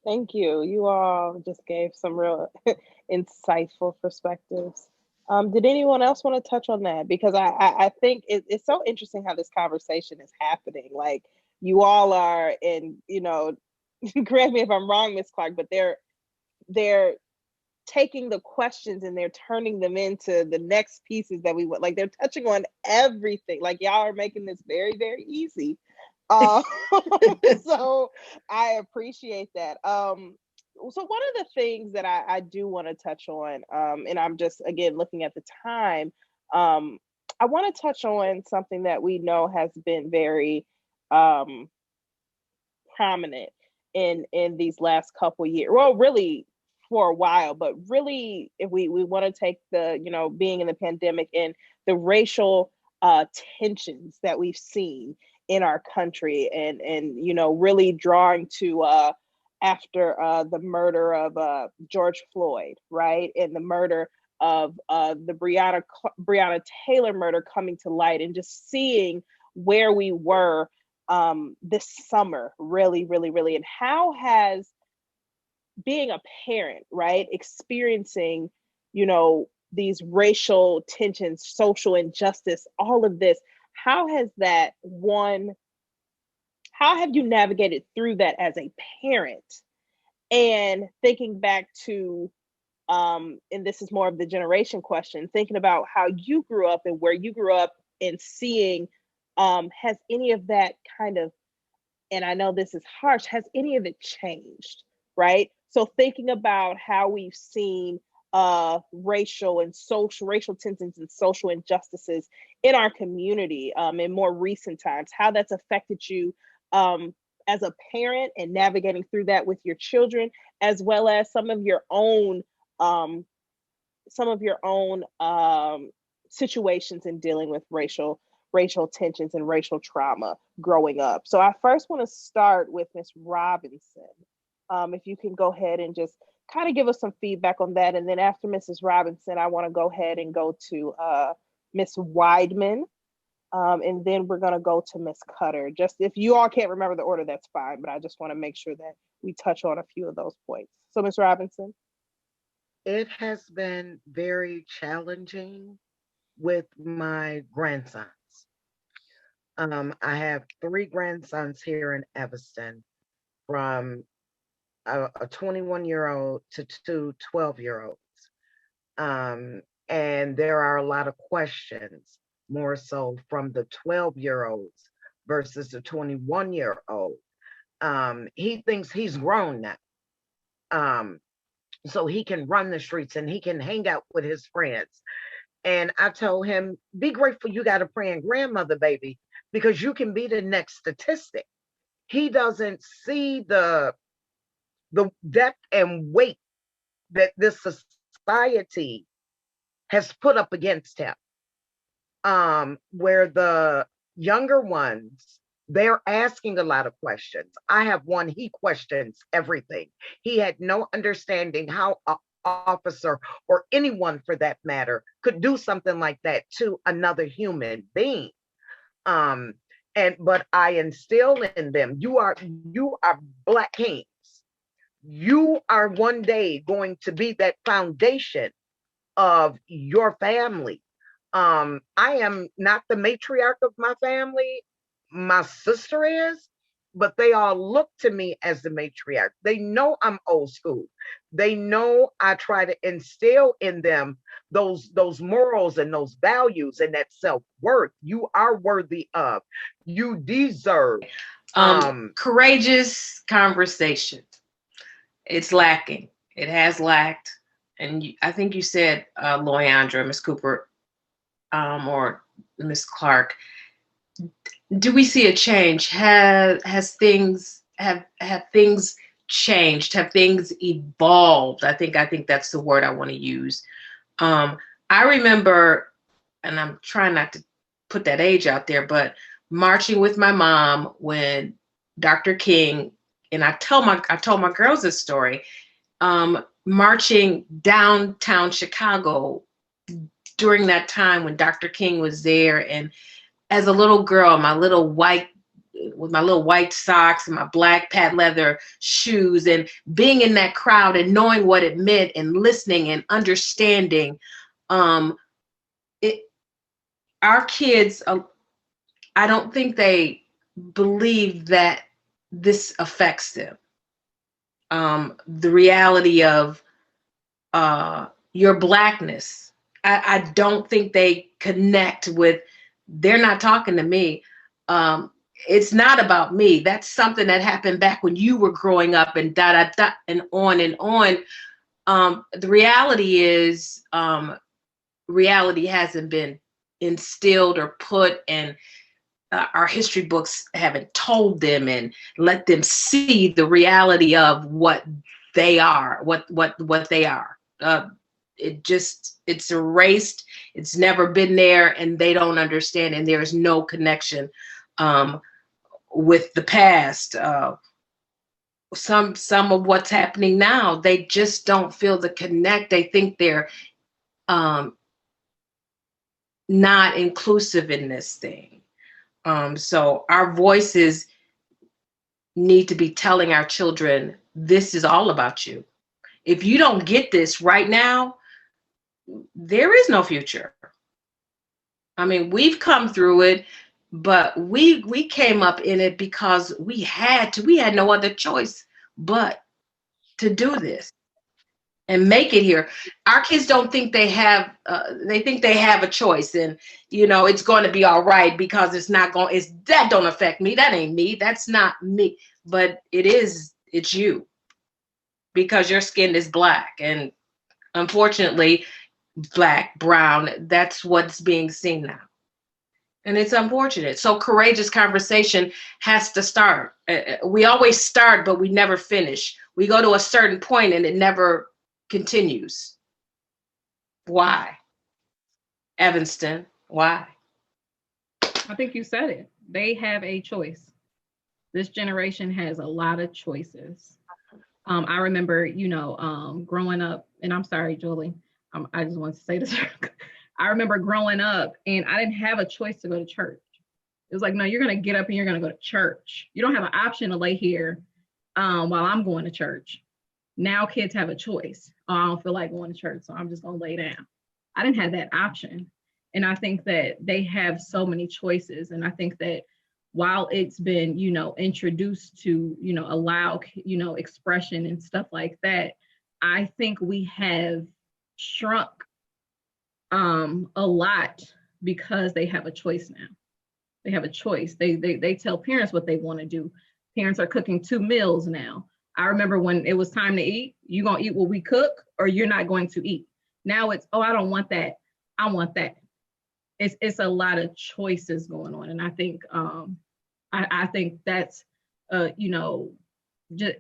Thank you. You all just gave some real insightful perspectives. Did anyone else want to touch on that? Because I think it's so interesting how this conversation is happening. Like you all are, and correct me if I'm wrong, Miss Clark, but they're taking the questions and they're turning them into the next pieces that we want. Like they're touching on everything. Like y'all are making this very, very easy. Uh, so I appreciate that. So one of the things that I do want to touch on, and I'm just again looking at the time, I want to touch on something that we know has been very um, prominent in these last couple years. Well, really for a while, but really, if we want to take the being in the pandemic and the racial tensions that we've seen in our country, and really drawing to after the murder of George Floyd, right, and the murder of the Breonna Taylor murder coming to light, and just seeing where we were this summer, really, really, really, and how has being a parent, right, experiencing, these racial tensions, social injustice, all of this, how has that one, how have you navigated through that as a parent? And thinking back to, and this is more of the generation question, thinking about how you grew up and where you grew up and seeing, has any of that kind of, and I know this is harsh, has any of it changed, right? So thinking about how we've seen racial tensions and social injustices in our community in more recent times, how that's affected you as a parent and navigating through that with your children, as well as some of your own um, situations in dealing with racial tensions and racial trauma growing up. So I first want to start with Miss Robinson. If you can go ahead and just kind of give us some feedback on that. And then after Mrs. Robinson, I want to go ahead and go to Miss Weidman. And then we're going to go to Miss Cutter. Just if you all can't remember the order, that's fine. But I just want to make sure that we touch on a few of those points. So Miss Robinson. It has been very challenging with my grandsons. I have 3 grandsons here in Evanston, from a 21-year-old to 2 12-year-olds. And there are a lot of questions, more so from the 12-year-olds versus the 21-year-old. He thinks he's grown now. So he can run the streets and he can hang out with his friends. And I told him, be grateful you got a praying grandmother, baby, because you can be the next statistic. He doesn't see the depth and weight that this society has put up against him. Where the younger ones, they're asking a lot of questions. I have one, he questions everything. He had no understanding how an officer, or anyone for that matter, could do something like that to another human being. But I instill in them, you are Black kings. You are one day going to be that foundation of your family. I am not the matriarch of my family. My sister is, but they all look to me as the matriarch. They know I'm old school. They know I try to instill in them those morals and those values and that self-worth. You are worthy of. You deserve. Courageous conversation. It's lacking. It has lacked. And I think you said, Loyandra, Miss Cooper, or Miss Clark, do we see a change? Have things changed? Have things evolved? I think that's the word I want to use. I remember, and I'm trying not to put that age out there, but marching with my mom when Dr. King, and I told my girls this story, marching downtown Chicago during that time when Dr. King was there, and as a little girl, with my little white socks and my black patent leather shoes, and being in that crowd and knowing what it meant and listening and understanding, our kids, I don't think they believe that this affects them. The reality of your blackness, I don't think they connect with. They're not talking to me. It's not about me. That's something that happened back when you were growing up, and and on and on. The reality is, reality hasn't been instilled or put, and our history books haven't told them and let them see the reality of what they are, what they are. It's erased. It's never been there, and they don't understand, and there is no connection with the past. Some of what's happening now, they just don't feel the connect. They think they're not inclusive in this thing. So our voices need to be telling our children, this is all about you. If you don't get this right now, there is no future. I mean, we've come through it, but we came up in it because we had no other choice but to do this and make it here. Our kids don't think they have, they think they have a choice, and it's going to be all right because that don't affect me. That ain't me. That's not me. But it's you, because your skin is black, and unfortunately, black, brown, that's what's being seen now. And it's unfortunate. So courageous conversation has to start. We always start, but we never finish. We go to a certain point and it never continues. Why? Evanston, why? I think you said it. They have a choice. This generation has a lot of choices. I remember, growing up, and I'm sorry, Julie, I just want to say this. I remember growing up and I didn't have a choice to go to church. It was like, no, you're going to get up and you're going to go to church. You don't have an option to lay here while I'm going to church. Now kids have a choice. Oh, I don't feel like going to church, so I'm just going to lay down. I didn't have that option. And I think that they have so many choices. And I think that while it's been, introduced to, allow, expression and stuff like that, I think we have shrunk a lot because they have a choice now. They have a choice. They tell parents what they want to do. Parents are cooking 2 meals now. I remember when it was time to eat, you're going to eat what we cook or you're not going to eat. Now it's, oh, I don't want that. I want that. It's a lot of choices going on. And I think, I think that's, just,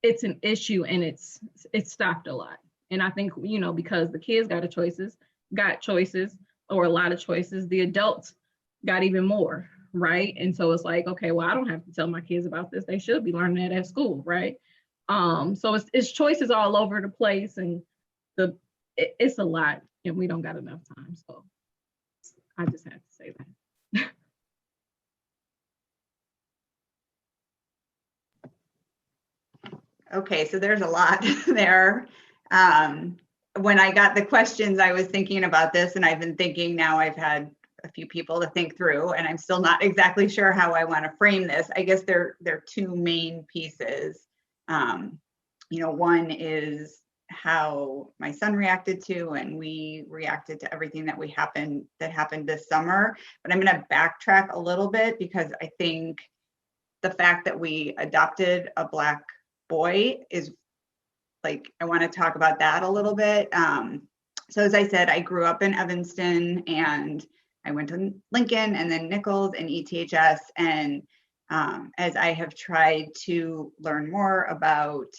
it's an issue, and it's stopped a lot. And I think, because the kids got choices, or a lot of choices, the adults got even more, right? And so it's like, okay, well, I don't have to tell my kids about this. They should be learning that at school, right? So it's choices all over the place, and it's a lot, and we don't got enough time. So I just have to say that. Okay, so there's a lot there. When I got the questions, I was thinking about this, and I've been thinking now I've had a few people to think through, and I'm still not exactly sure how I want to frame this. I guess there are two main pieces. One is how my son reacted to, and we reacted to everything that happened this summer. But I'm going to backtrack a little bit, because I think the fact that we adopted a Black boy is I want to talk about that a little bit. So as I said, I grew up in Evanston, and I went to Lincoln and then Nichols and ETHS. And as I have tried to learn more about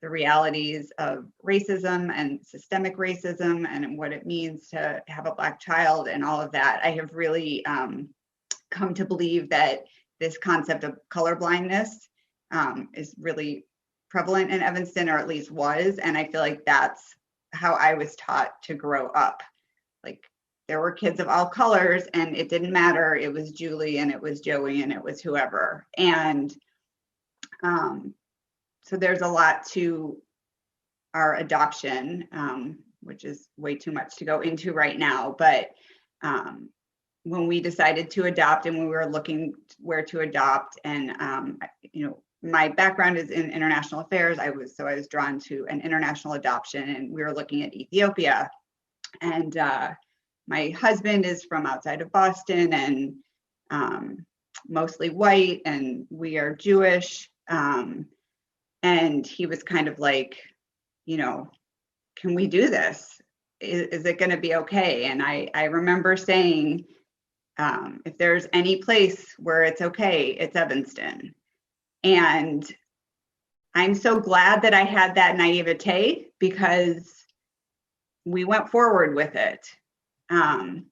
the realities of racism and systemic racism and what it means to have a Black child and all of that, I have really come to believe that this concept of colorblindness is really prevalent in Evanston, or at least was. And I feel like that's how I was taught to grow up. There were kids of all colors, and it didn't matter. It was Julie, and it was Joey, and it was whoever. And so there's a lot to our adoption, which is way too much to go into right now. But when we decided to adopt, and when we were looking where to adopt, and my background is in international affairs. I was drawn to an international adoption, and we were looking at Ethiopia. And my husband is from outside of Boston, and mostly white, and we are Jewish. And he was kind of like, can we do this? Is it going to be okay? And I remember saying, if there's any place where it's okay, it's Evanston. And I'm so glad that I had that naivete, because we went forward with it. I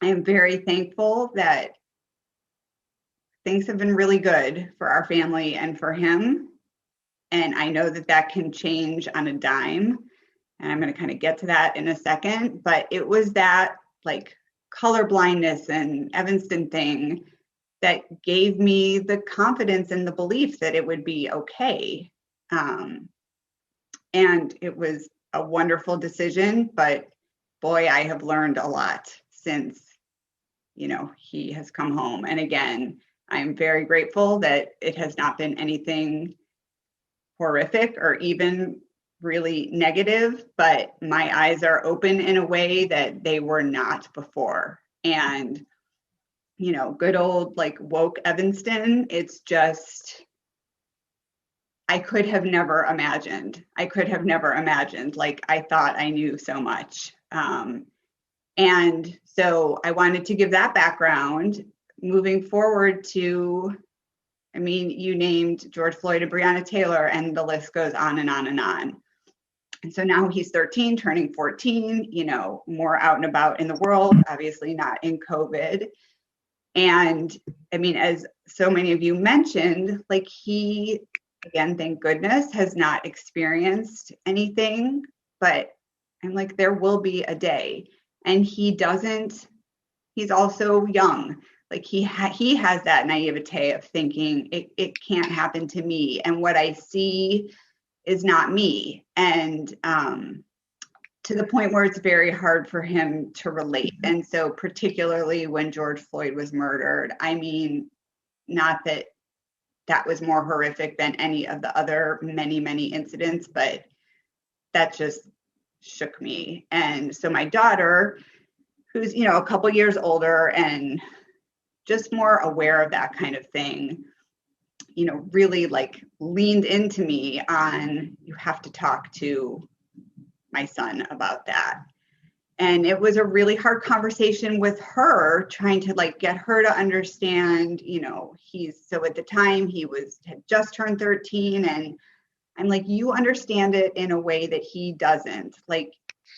am very thankful that things have been really good for our family and for him. And I know that that can change on a dime. And I'm going to kind of get to that in a second. But it was that color blindness and Evanston thing that gave me the confidence and the belief that it would be okay. And it was a wonderful decision, but boy, I have learned a lot since, he has come home. And again, I'm very grateful that it has not been anything horrific or even really negative, but my eyes are open in a way that they were not before. And good old woke Evanston, it's just, I could have never imagined. I thought I knew so much. And so I wanted to give that background. Moving forward to, you named George Floyd and Breonna Taylor, and the list goes on and on and on. And so now he's 13, turning 14, more out and about in the world, obviously not in COVID. And as so many of you mentioned, he, again, thank goodness, has not experienced anything, but I'm there will be a day. And he's also young. He has that naivete of thinking it can't happen to me. And what I see is not me. And to the point where it's very hard for him to relate. And so particularly when George Floyd was murdered, not that was more horrific than any of the other many, many incidents, but that just shook me. And so my daughter, who's, a couple years older and just more aware of that kind of thing, really leaned into me on, you have to talk to my son about that. And it was a really hard conversation with her, trying to get her to understand, so at the time he had just turned 13, and I'm you understand it in a way that he doesn't,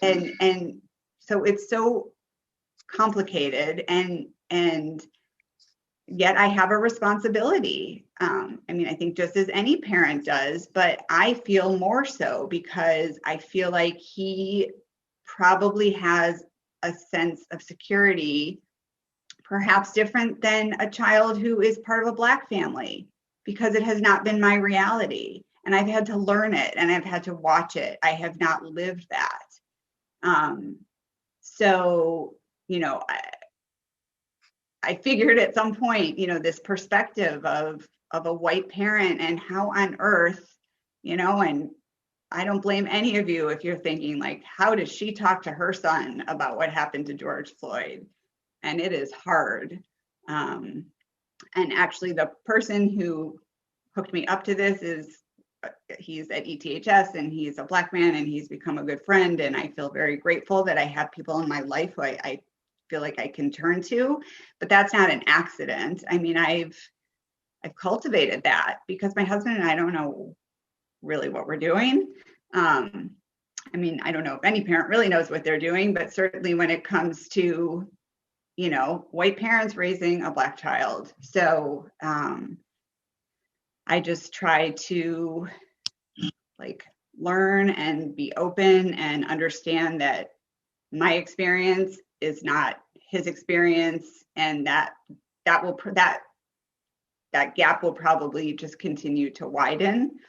and so it's so complicated, and yet I have a responsibility. I think just as any parent does, but I feel more so because I feel like he probably has a sense of security, perhaps different than a child who is part of a Black family, because it has not been my reality. And I've had to learn it, and I've had to watch it. I have not lived that. So, I figured at some point, this perspective of a white parent and how on earth, and I don't blame any of you if you're thinking like, how does she talk to her son about what happened to George Floyd? And it is hard. And actually the person who hooked me up to this he's at ETHS and he's a Black man and he's become a good friend. And I feel very grateful that I have people in my life who I feel like I can turn to, but that's not an accident. I mean, I've cultivated that because my husband and I don't know really what we're doing. I mean, I don't know if any parent really knows what they're doing, but certainly when it comes to, white parents raising a Black child. So I just try to learn and be open and understand that my experience is not his experience, and that gap will probably just continue to widen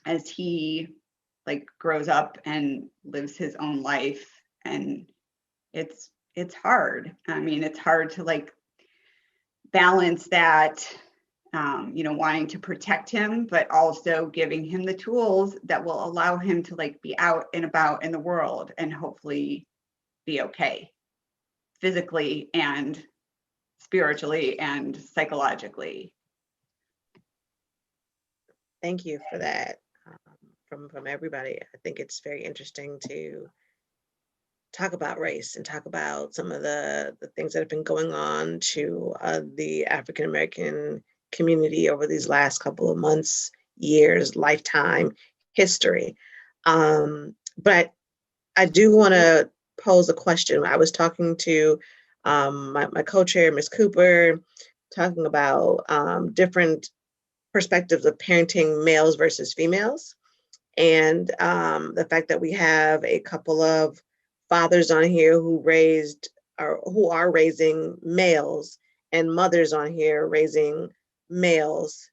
as he grows up and lives his own life. And it's hard. I mean, it's hard to balance that, wanting to protect him, but also giving him the tools that will allow him to be out and about in the world and hopefully be okay physically and spiritually and psychologically. Thank you for that from everybody. I think it's very interesting to talk about race and talk about some of the things that have been going on to the African American community over these last couple of months, years, lifetime, history. But I do want to pose a question. I was talking to my co-chair, Ms. Cooper, talking about different perspectives of parenting males versus females, and the fact that we have a couple of fathers on here who are raising males, and mothers on here raising males.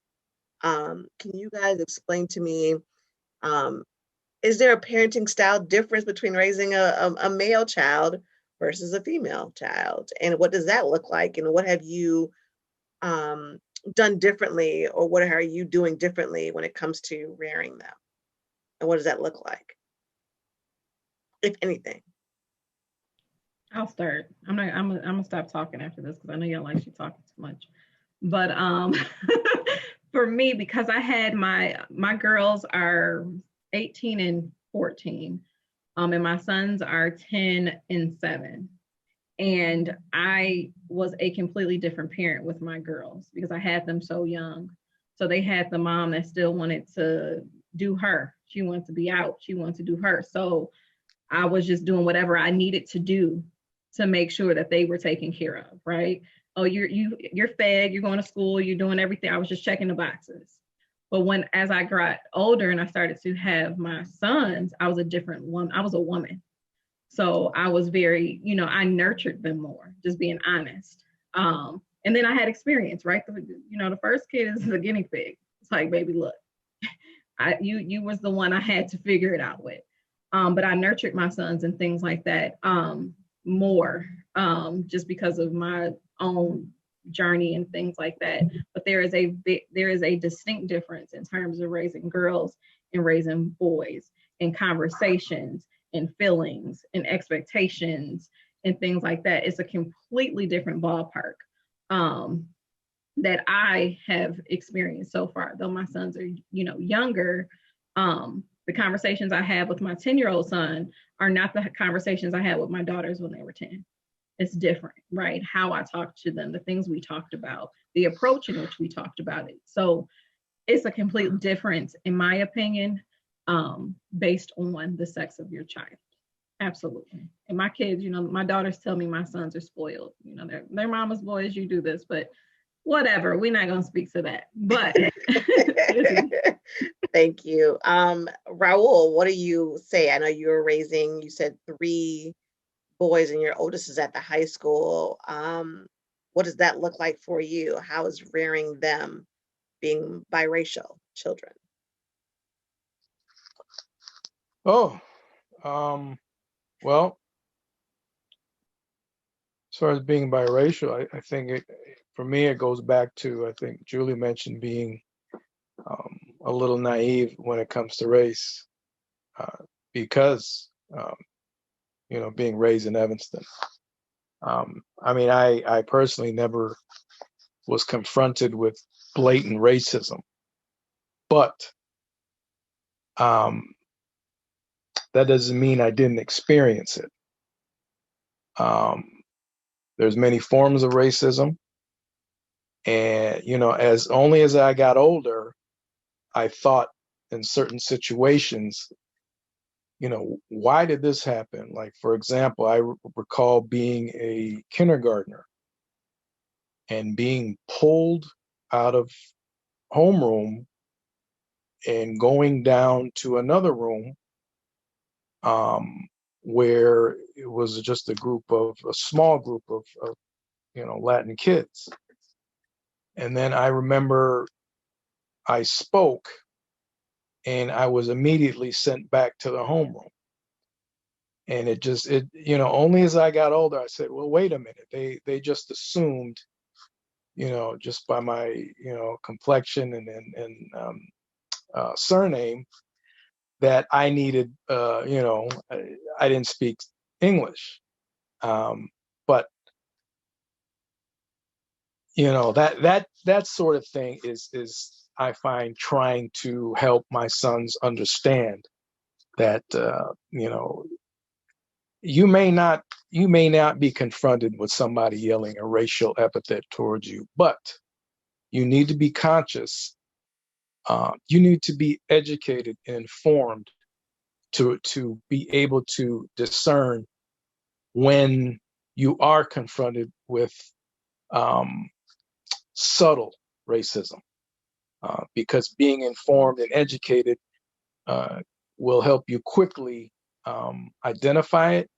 Can you guys explain to me, is there a parenting style difference between raising a male child versus a female child? And what does that look like? And what have you done differently, or what are you doing differently when it comes to rearing them? And what does that look like, if anything? I'll start. I'm gonna stop talking after this because I know y'all like she talking too much. But for me, because I had my girls are 18 and 14, and my sons are 10 and 7. And I was a completely different parent with my girls because I had them so young. So they had the mom that still wanted to do her. She wanted to be out. She wanted to do her. So I was just doing whatever I needed to do to make sure that they were taken care of, right? Oh, you're fed, you're going to school, you're doing everything. I was just checking the boxes. But as I got older and I started to have my sons, I was a different woman. I was a woman. So I was very, I nurtured them more, just being honest. And then I had experience, right? The first kid is a guinea pig. It's like, baby, look, you was the one I had to figure it out with. But I nurtured my sons and things like that more, just because of my own journey and things like that. But there is a distinct difference in terms of raising girls and raising boys, in conversations and feelings and expectations and things like that. It's a completely different ballpark that I have experienced so far. Though my sons are, younger, the conversations I have with my 10-year-old son are not the conversations I had with my daughters when they were 10. It's different, right? How I talked to them, the things we talked about, the approach in which we talked about it. So it's a complete difference, in my opinion, based on the sex of your child. Absolutely. And my kids, my daughters tell me my sons are spoiled. They're mama's boys, you do this, but whatever, we're not going to speak to that. But thank you. Raul, what do you say? I know you said 3 boys and your oldest is at the high school. What does that look like for you? How is rearing them, being biracial children? Well, as far as being biracial, I think for me, it goes back to, I think Julie mentioned being a little naive when it comes to race, because, being raised in Evanston. I personally never was confronted with blatant racism, but that doesn't mean I didn't experience it. There's many forms of racism. And, as only as I got older, I thought in certain situations, why did this happen? Like, for example, I recall being a kindergartner and being pulled out of homeroom and going down to another room, where it was just a small group of Latin kids. And then I remember I spoke and I was immediately sent back to the homeroom. And only as I got older, I said, well, wait a minute. They just assumed, just by my, complexion and surname, that I needed, I didn't speak English. But that sort of thing is I find trying to help my sons understand that, you may not be confronted with somebody yelling a racial epithet towards you, but you need to be conscious. You need to be educated and informed to be able to discern when you are confronted with subtle racism, because being informed and educated will help you quickly identify it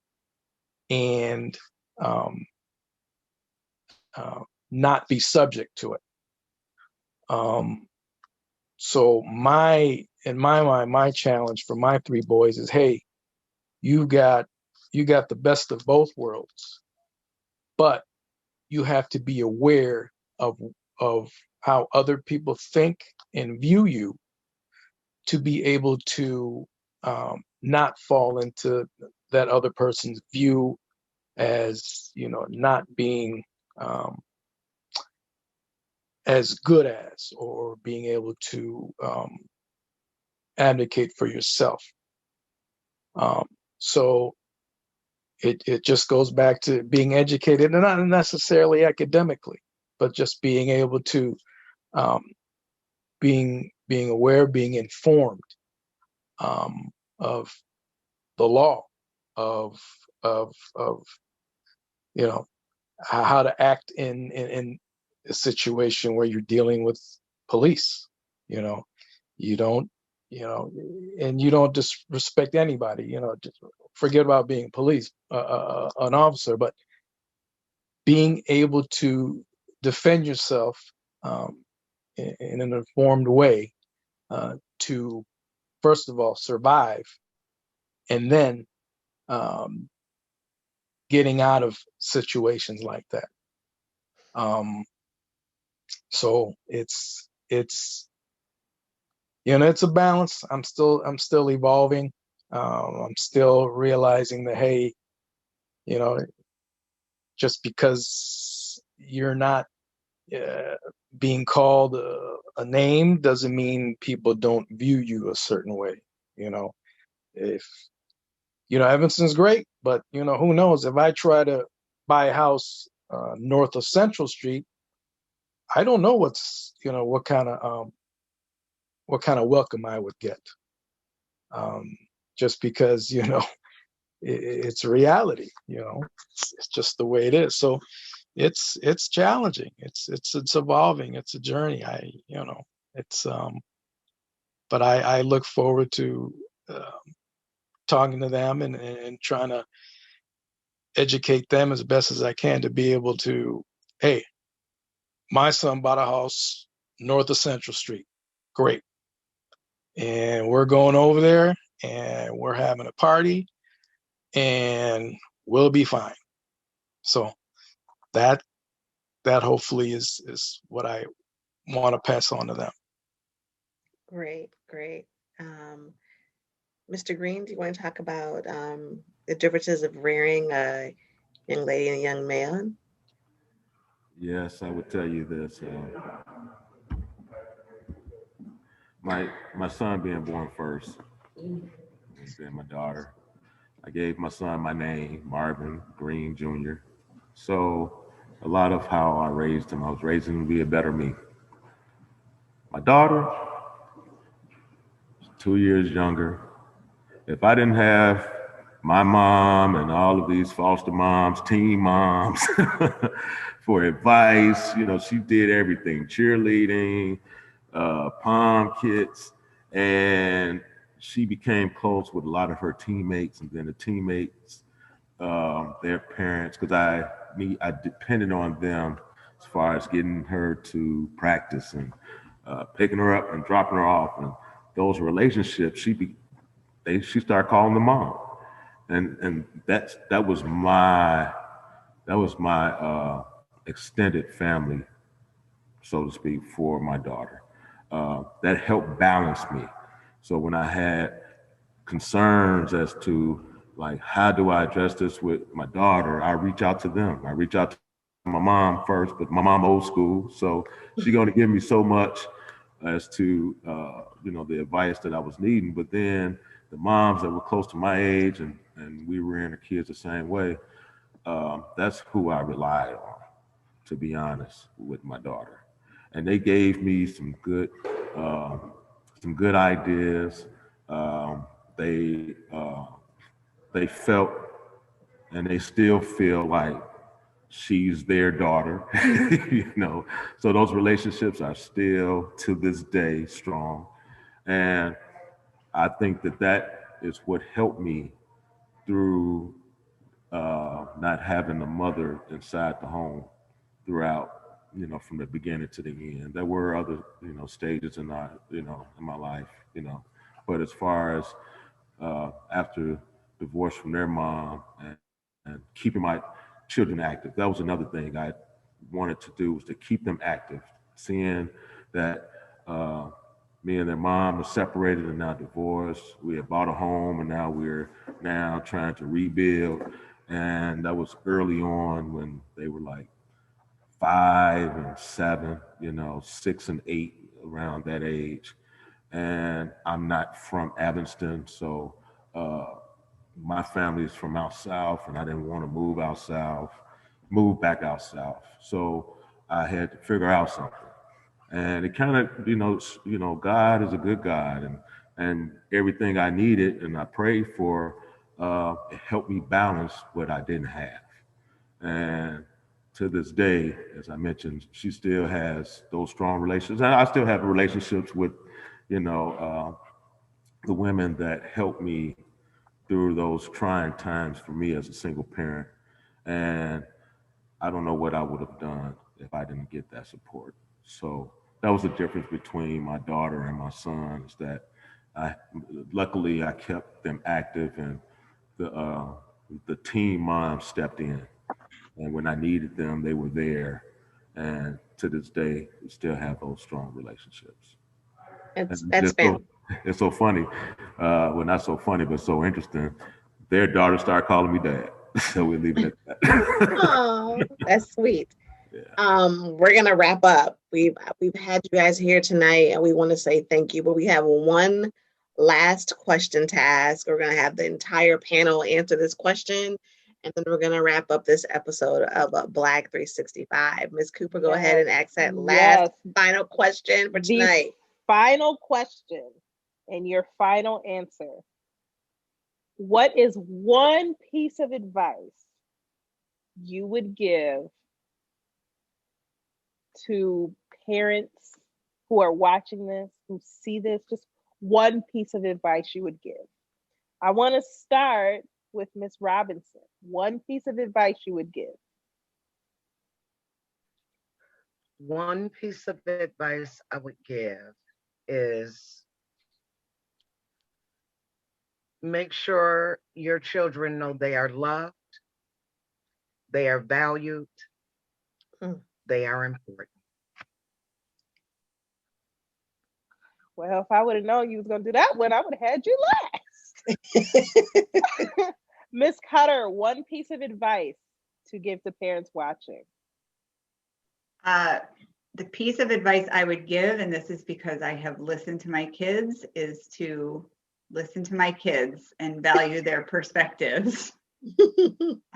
and not be subject to it. So in my mind, my challenge for my three boys is, hey, you got the best of both worlds, but you have to be aware of how other people think and view you to be able to not fall into that other person's view as, not being as good as, or being able to advocate for yourself. So it just goes back to being educated, and not necessarily academically, but just being able to being aware, being informed of the law, of how to act in a situation where you're dealing with police. You don't and you don't disrespect anybody. Just forget about being police, an officer, but being able to defend yourself in an informed way, to first of all survive, and then getting out of situations like that. So it's it's a balance. I'm still evolving. I'm still realizing that, hey, just because you're not being called a name doesn't mean people don't view you a certain way. If Evanston's great, but who knows, if I try to buy a house north of Central Street, I don't know what kind of welcome I would get, just because it's reality. It's just the way it is. So it's challenging. It's evolving. It's a journey. But I look forward to talking to them and trying to educate them as best as I can to be able to, hey, my son bought a house north of Central Street. Great. And we're going over there and we're having a party and we'll be fine. So that hopefully is what I want to pass on to them. Great, great. Mr. Green, do you want to talk about the differences of rearing a young lady and a young man? Yes, I would tell you this. My son being born first, and then my daughter. I gave my son my name, Marvin Green Jr. So a lot of how I raised him, I was raising him to be a better me. My daughter, 2 years younger. If I didn't have my mom and all of these foster moms, teen moms for advice, she did everything, cheerleading, prom kits, and she became close with a lot of her teammates, and then the teammates, their parents, because I depended on them as far as getting her to practice and picking her up and dropping her off, and those relationships, she started calling them mom, and that was my extended family, so to speak, for my daughter. That helped balance me. So when I had concerns as to like how do I address this with my daughter, I reach out to them. I reach out to my mom first, but my mom old school, so she's going to give me so much as to the advice that I was needing. But then the moms that were close to my age and we were in the kids the same way, that's who I relied on, to be honest, with my daughter. And they gave me some good ideas. They felt, and they still feel like she's their daughter, So those relationships are still to this day strong, and I think that is what helped me through not having a mother inside the home throughout, from the beginning to the end. There were other, stages in my life, but as far as after divorce from their mom and keeping my children active, that was another thing I wanted to do, was to keep them active, seeing that me and their mom were separated and now divorced. We had bought a home and now we're trying to rebuild. And that was early on when they were like 5 and 7, 6 and 8, around that age. And I'm not from Evanston, so my family is from out south, and I didn't want to move back out south. So I had to figure out something. And it kind of, God is a good God, and everything I needed and I prayed for, it helped me balance what I didn't have. And to this day, as I mentioned, she still has those strong relationships. And I still have relationships with, the women that helped me through those trying times for me as a single parent. And I don't know what I would have done if I didn't get that support. So that was the difference between my daughter and my son, is that luckily I kept them active, and the team mom stepped in. And when I needed them, they were there. And to this day, we still have those strong relationships. It's so funny. Well, not so funny, but so interesting. Their daughter started calling me dad. So we leave it at that. Oh, that's sweet. Yeah. We're gonna wrap up. We've had you guys here tonight, and we want to say thank you. But we have one last question to ask. We're gonna have the entire panel answer this question, and then we're gonna wrap up this episode of Black 365. Ms. Cooper, go ahead and ask that last final question for tonight. Final question and your final answer. What is one piece of advice you would give to parents who are watching this, who see this? Just one piece of advice you would give. I want to start with Ms. Robinson. One piece of advice you would give. One piece of advice I would give is make sure your children know they are loved, they are valued, They are important. Well, if I would have known you was going to do that one, I would have had you last. Miss Cutter, one piece of advice to give to parents watching. The piece of advice I would give, and this is because I have listened to my kids, is to listen to my kids and value their perspectives.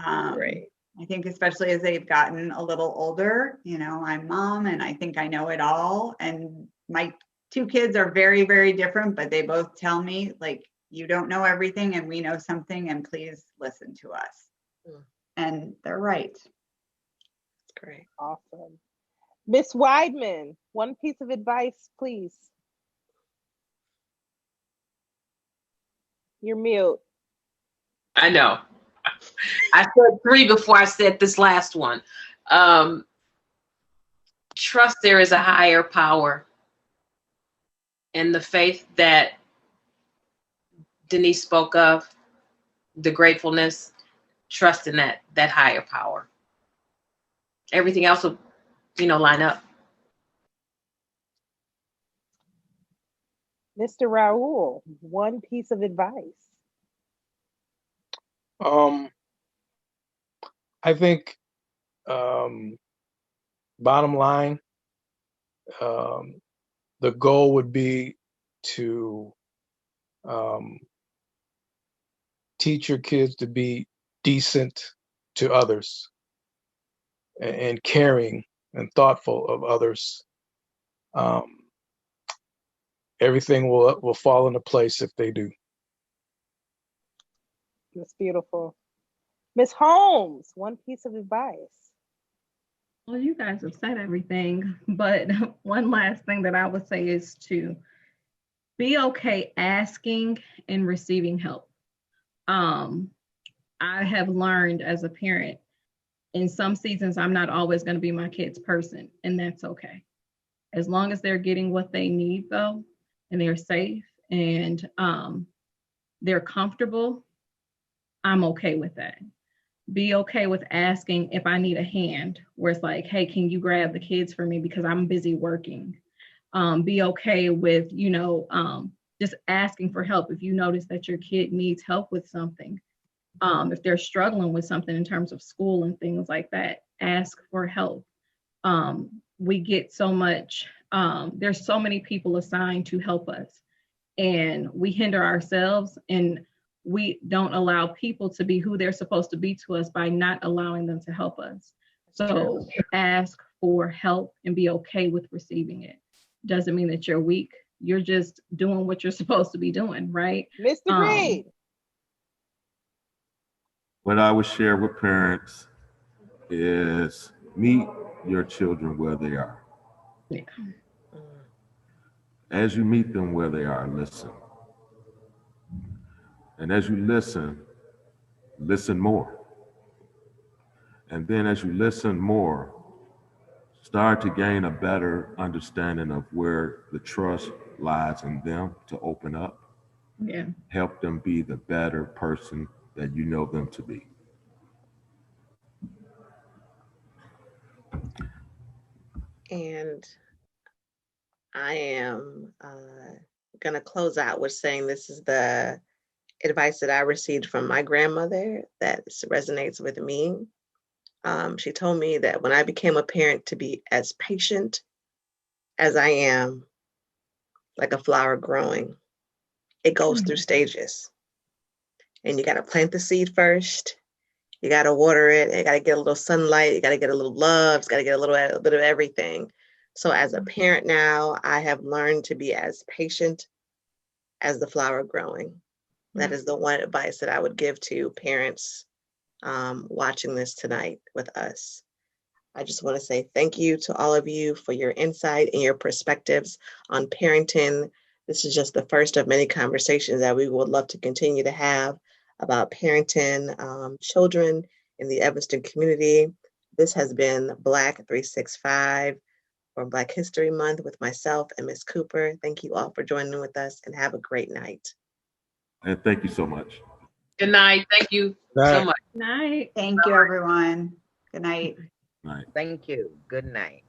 Right. I think especially as they've gotten a little older, you know, I'm mom and I think I know it all. And my two kids are very, very different, but they both tell me, like, you don't know everything and we know something, and please listen to us. And they're right. Great. Awesome. Miss Weidman, one piece of advice, please. You're mute. I know. I said 3 before I said this last one. Trust there is a higher power. And the faith that Denise spoke of, the gratefulness, trust in that higher power. Everything else will, line up. Mr. Raul, one piece of advice. I think bottom line, the goal would be to teach your kids to be decent to others and caring and thoughtful of others. Everything will fall into place if they do. That's beautiful. Miss Holmes, one piece of advice. Well, you guys have said everything, but one last thing that I would say is to be okay asking and receiving help. I have learned as a parent, in some seasons, I'm not always going to be my kid's person, and that's okay. As long as they're getting what they need, though, and they're safe and they're comfortable, I'm okay with that. Be okay with asking if I need a hand, where it's like, hey, can you grab the kids for me because I'm busy working? Be okay with, just asking for help if you notice that your kid needs help with something. If they're struggling with something in terms of school and things like that, ask for help. We get so much, there's so many people assigned to help us, and we hinder ourselves, and we don't allow people to be who they're supposed to be to us by not allowing them to help us. So ask for help and be okay with receiving it. Doesn't mean that you're weak. You're just doing what you're supposed to be doing, right? Mr. Green. What I would share with parents is meet your children where they are. Yeah. As you meet them where they are, listen. And as you listen more. And then as you listen more, start to gain a better understanding of where the trust lies in them to open up. Yeah. Help them be the better person that you know them to be. And I am going to close out with saying this is the advice that I received from my grandmother that resonates with me. She told me that when I became a parent, to be as patient as I am, like a flower growing. It goes through stages. And you got to plant the seed first. You got to water it. You got to get a little sunlight. You got to get a little love. It's got to get a bit of everything. So as a parent now, I have learned to be as patient as the flower growing. That is the one advice that I would give to parents watching this tonight with us. I just want to say thank you to all of you for your insight and your perspectives on parenting. This is just the first of many conversations that we would love to continue to have about parenting children in the Evanston community. This has been Black 365 for Black History Month with myself and Ms. Cooper. Thank you all for joining with us, and have a great night. And thank you so much. Good night. Thank you so much. Night. Thank you, everyone. Good night. Night. Thank you. Good night.